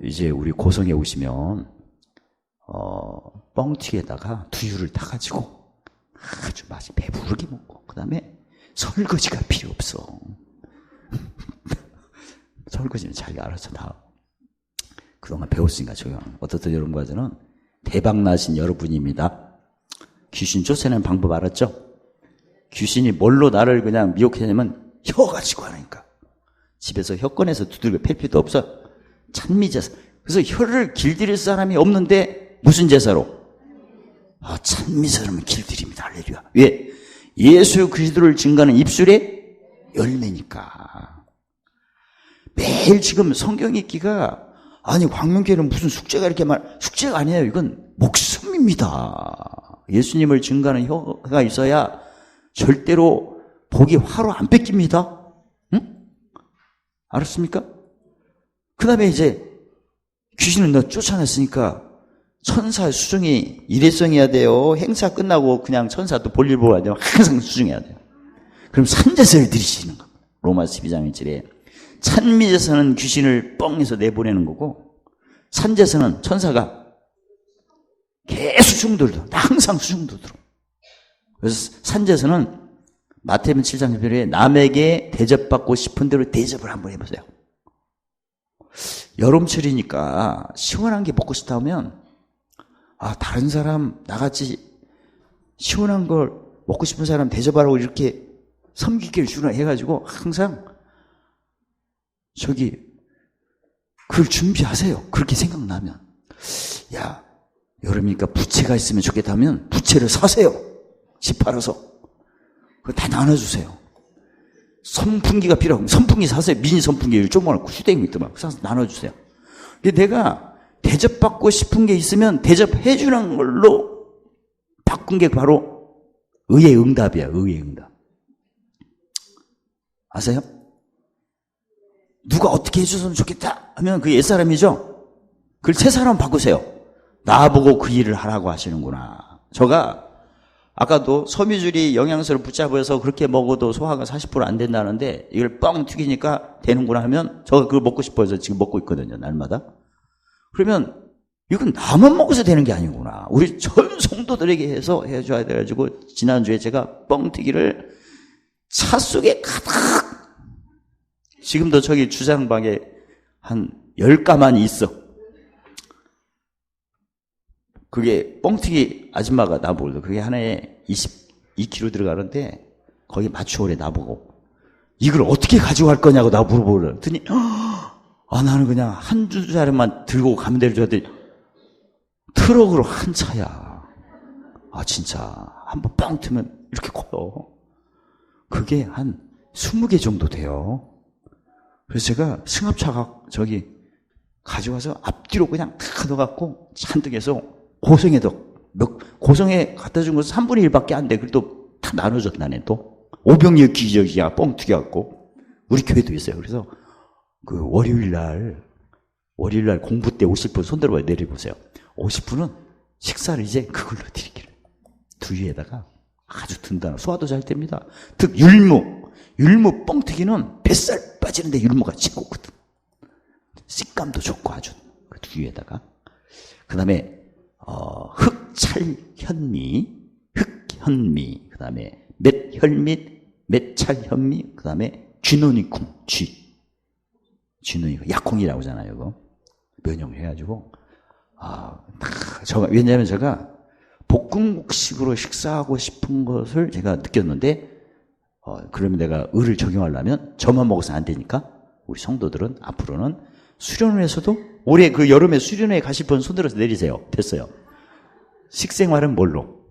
이제 우리 고성에 오시면 뻥튀기에다가 두유를 타가지고 아주 맛이 배부르게 먹고, 그 다음에 설거지가 필요 없어. 설거지는 자기가 알아서 다 그동안 배웠으니까 조용. 어떻든 여러분과 저는 대박나신 여러분입니다. 귀신 쫓아내는 방법 알았죠? 귀신이 뭘로 나를 그냥 미혹했냐면 혀 가지고 하니까. 집에서 혀 꺼내서 두들겨 팰 필요도 없어. 찬미제사. 그래서 혀를 길들일 사람이 없는데 무슨 제사로? 찬미스러운 길들입니다. 할렐루야. 왜? 예수 그리스도를 증거하는 입술의 열매니까. 매일 지금 성경 읽기가, 아니 광명교회는 무슨 숙제가 이렇게 숙제가 아니에요. 이건 목숨입니다. 예수님을 증거하는 혀가 있어야 절대로 복이 화로 안 뺏깁니다. 응? 알았습니까? 그 다음에 이제 귀신을 너 쫓아냈으니까 천사 수중이 일회성해야 돼요. 행사 끝나고 그냥 천사도 볼일 보아야 돼요. 항상 수중해야 돼요. 그럼 산제사를 들이시는 겁니다. 로마서 12장 1절에 찬미제사는 귀신을 뻥해서 내보내는 거고, 산제사는 천사가 계속 수중들도, 항상 수중도 들어. 그래서 산제사는 마태복음 7장 1절에 남에게 대접받고 싶은 대로 대접을 한번 해보세요. 여름철이니까 시원한 게 먹고 싶다 하면, 다른 사람 나같이 시원한 걸 먹고 싶은 사람 대접하라고 이렇게 섬기기를 주나 해가지고 항상 그걸 준비하세요. 그렇게 생각나면. 야, 여름이니까 부채가 있으면 좋겠다 하면 부채를 사세요. 집 팔아서. 그거 다 나눠주세요. 선풍기가 필요하면 선풍기 사세요. 미니 선풍기를 조그맣고 휴대용 있더만 사서 나눠주세요. 내가 대접받고 싶은 게 있으면 대접해주는 걸로 바꾼 게 바로 의의 응답이야. 의의 응답. 아세요? 누가 어떻게 해줬으면 좋겠다 하면 그게 옛사람이죠. 그걸 새사람 바꾸세요. 나보고 그 일을 하라고 하시는구나. 아까도 섬유줄이 영양소를 붙잡아서 그렇게 먹어도 소화가 40% 안 된다는데 이걸 뻥 튀기니까 되는구나 하면 그걸 먹고 싶어서 지금 먹고 있거든요. 날마다. 그러면 이건 나만 먹어서 되는 게 아니구나. 우리 전 성도들에게 해서 해줘야 돼가지고 지난주에 제가 뻥튀기를 차 속에 가득, 지금도 저기 주차장방에 한 10가만이 있어. 그게 뻥튀기 아줌마가 나보고, 그게 하나에 22kg 들어가는데 거기 맞추오래 나보고 이걸 어떻게 가져갈 거냐고 나 물어보더니 나는 그냥 한 주짜리만 들고 가면 되는 줄 알았더니 트럭으로 한 차야. 진짜 한번 뻥 트면 이렇게 커요. 그게 한 20개 정도 돼요. 그래서 제가 승합차가 가져와서 앞뒤로 그냥 다 넣어갖고 잔뜩 해서 고성에 갖다 준 것은 3분의 1밖에 안 돼. 그래도 다 나눠줬다네, 또. 오병이어 기적이야, 뻥 튀겨갖고. 우리 교회도 있어요. 그래서 월요일 날 공부 때 오실 분 손들어봐요. 내려보세요. 오실 분은 식사를 이제 그걸로 드리기를. 두유에다가 아주 든든한, 소화도 잘 됩니다. 특 율무 뻥튀기는 뱃살 빠지는데 율무가 찌고거든. 식감도 좋고 아주. 그 두유에다가. 그 다음에 흑찰현미, 그 다음에 맷혈밑, 맷찰현미, 그 다음에 쥐노니쿰, 쥐노니쿰, 약콩이라고 하잖아요, 이거. 면역해가지고. 왜냐하면 제가 볶음국식으로 식사하고 싶은 것을 제가 느꼈는데, 그러면 내가 의를 적용하려면 저만 먹어서 안 되니까, 우리 성도들은 앞으로는 수련회에서도 올해 그 여름에 수련회에 가실 분 손들어서 내리세요. 됐어요. 식생활은 뭘로?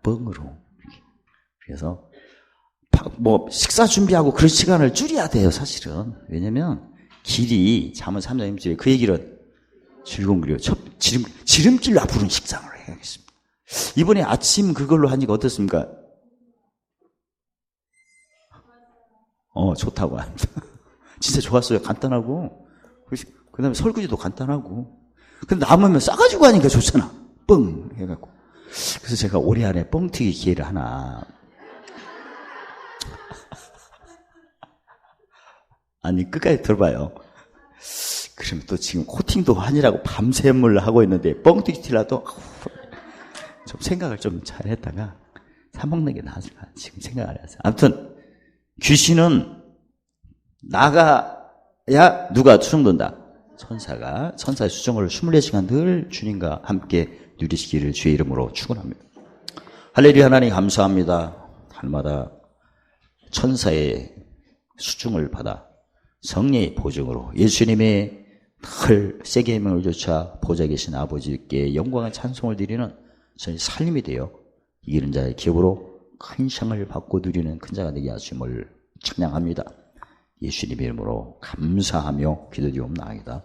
뻥으로. 그래서 식사 준비하고 그런 시간을 줄여야 돼요, 사실은. 왜냐면 길이 잠언 3장 1절에 그 얘기를 즐거운 길이요. 지름길로 앞으로는 식상을 해야겠습니다. 이번에 아침 그걸로 하니까 어떻습니까? 좋다고 합니다. 진짜 좋았어요. 간단하고. 그 다음에 설거지도 간단하고. 근데 남으면 싸가지고 하니까 좋잖아. 뻥! 해갖고. 그래서 제가 올해 안에 뻥튀기 기회를 하나. 아니, 끝까지 들어봐요. 그러면 또 지금 코팅도 하느라고 밤샘을 하고 있는데, 뻥튀기 튀라도 좀 생각을 좀 잘 했다가, 사먹는 게 나을까 지금 생각 안 해서. 아무튼, 귀신은 나가야 누가 수정된다. 천사의 수정을 24시간 늘 주님과 함께 누리시기를 주의 이름으로 축원합니다. 할렐루야. 하나님 감사합니다. 날마다 천사의 수중을 받아 성령의 보증으로 예수님의 늘 세계의 명을 조차 보좌 계신 아버지께 영광의 찬송을 드리는 저희 살림이 되어 이기는 자의 기업으로 큰 상을 받고 누리는 큰 자가 되게 하심을 찬양합니다. 예수님의 이름으로 감사하며 기도드리옵나이다.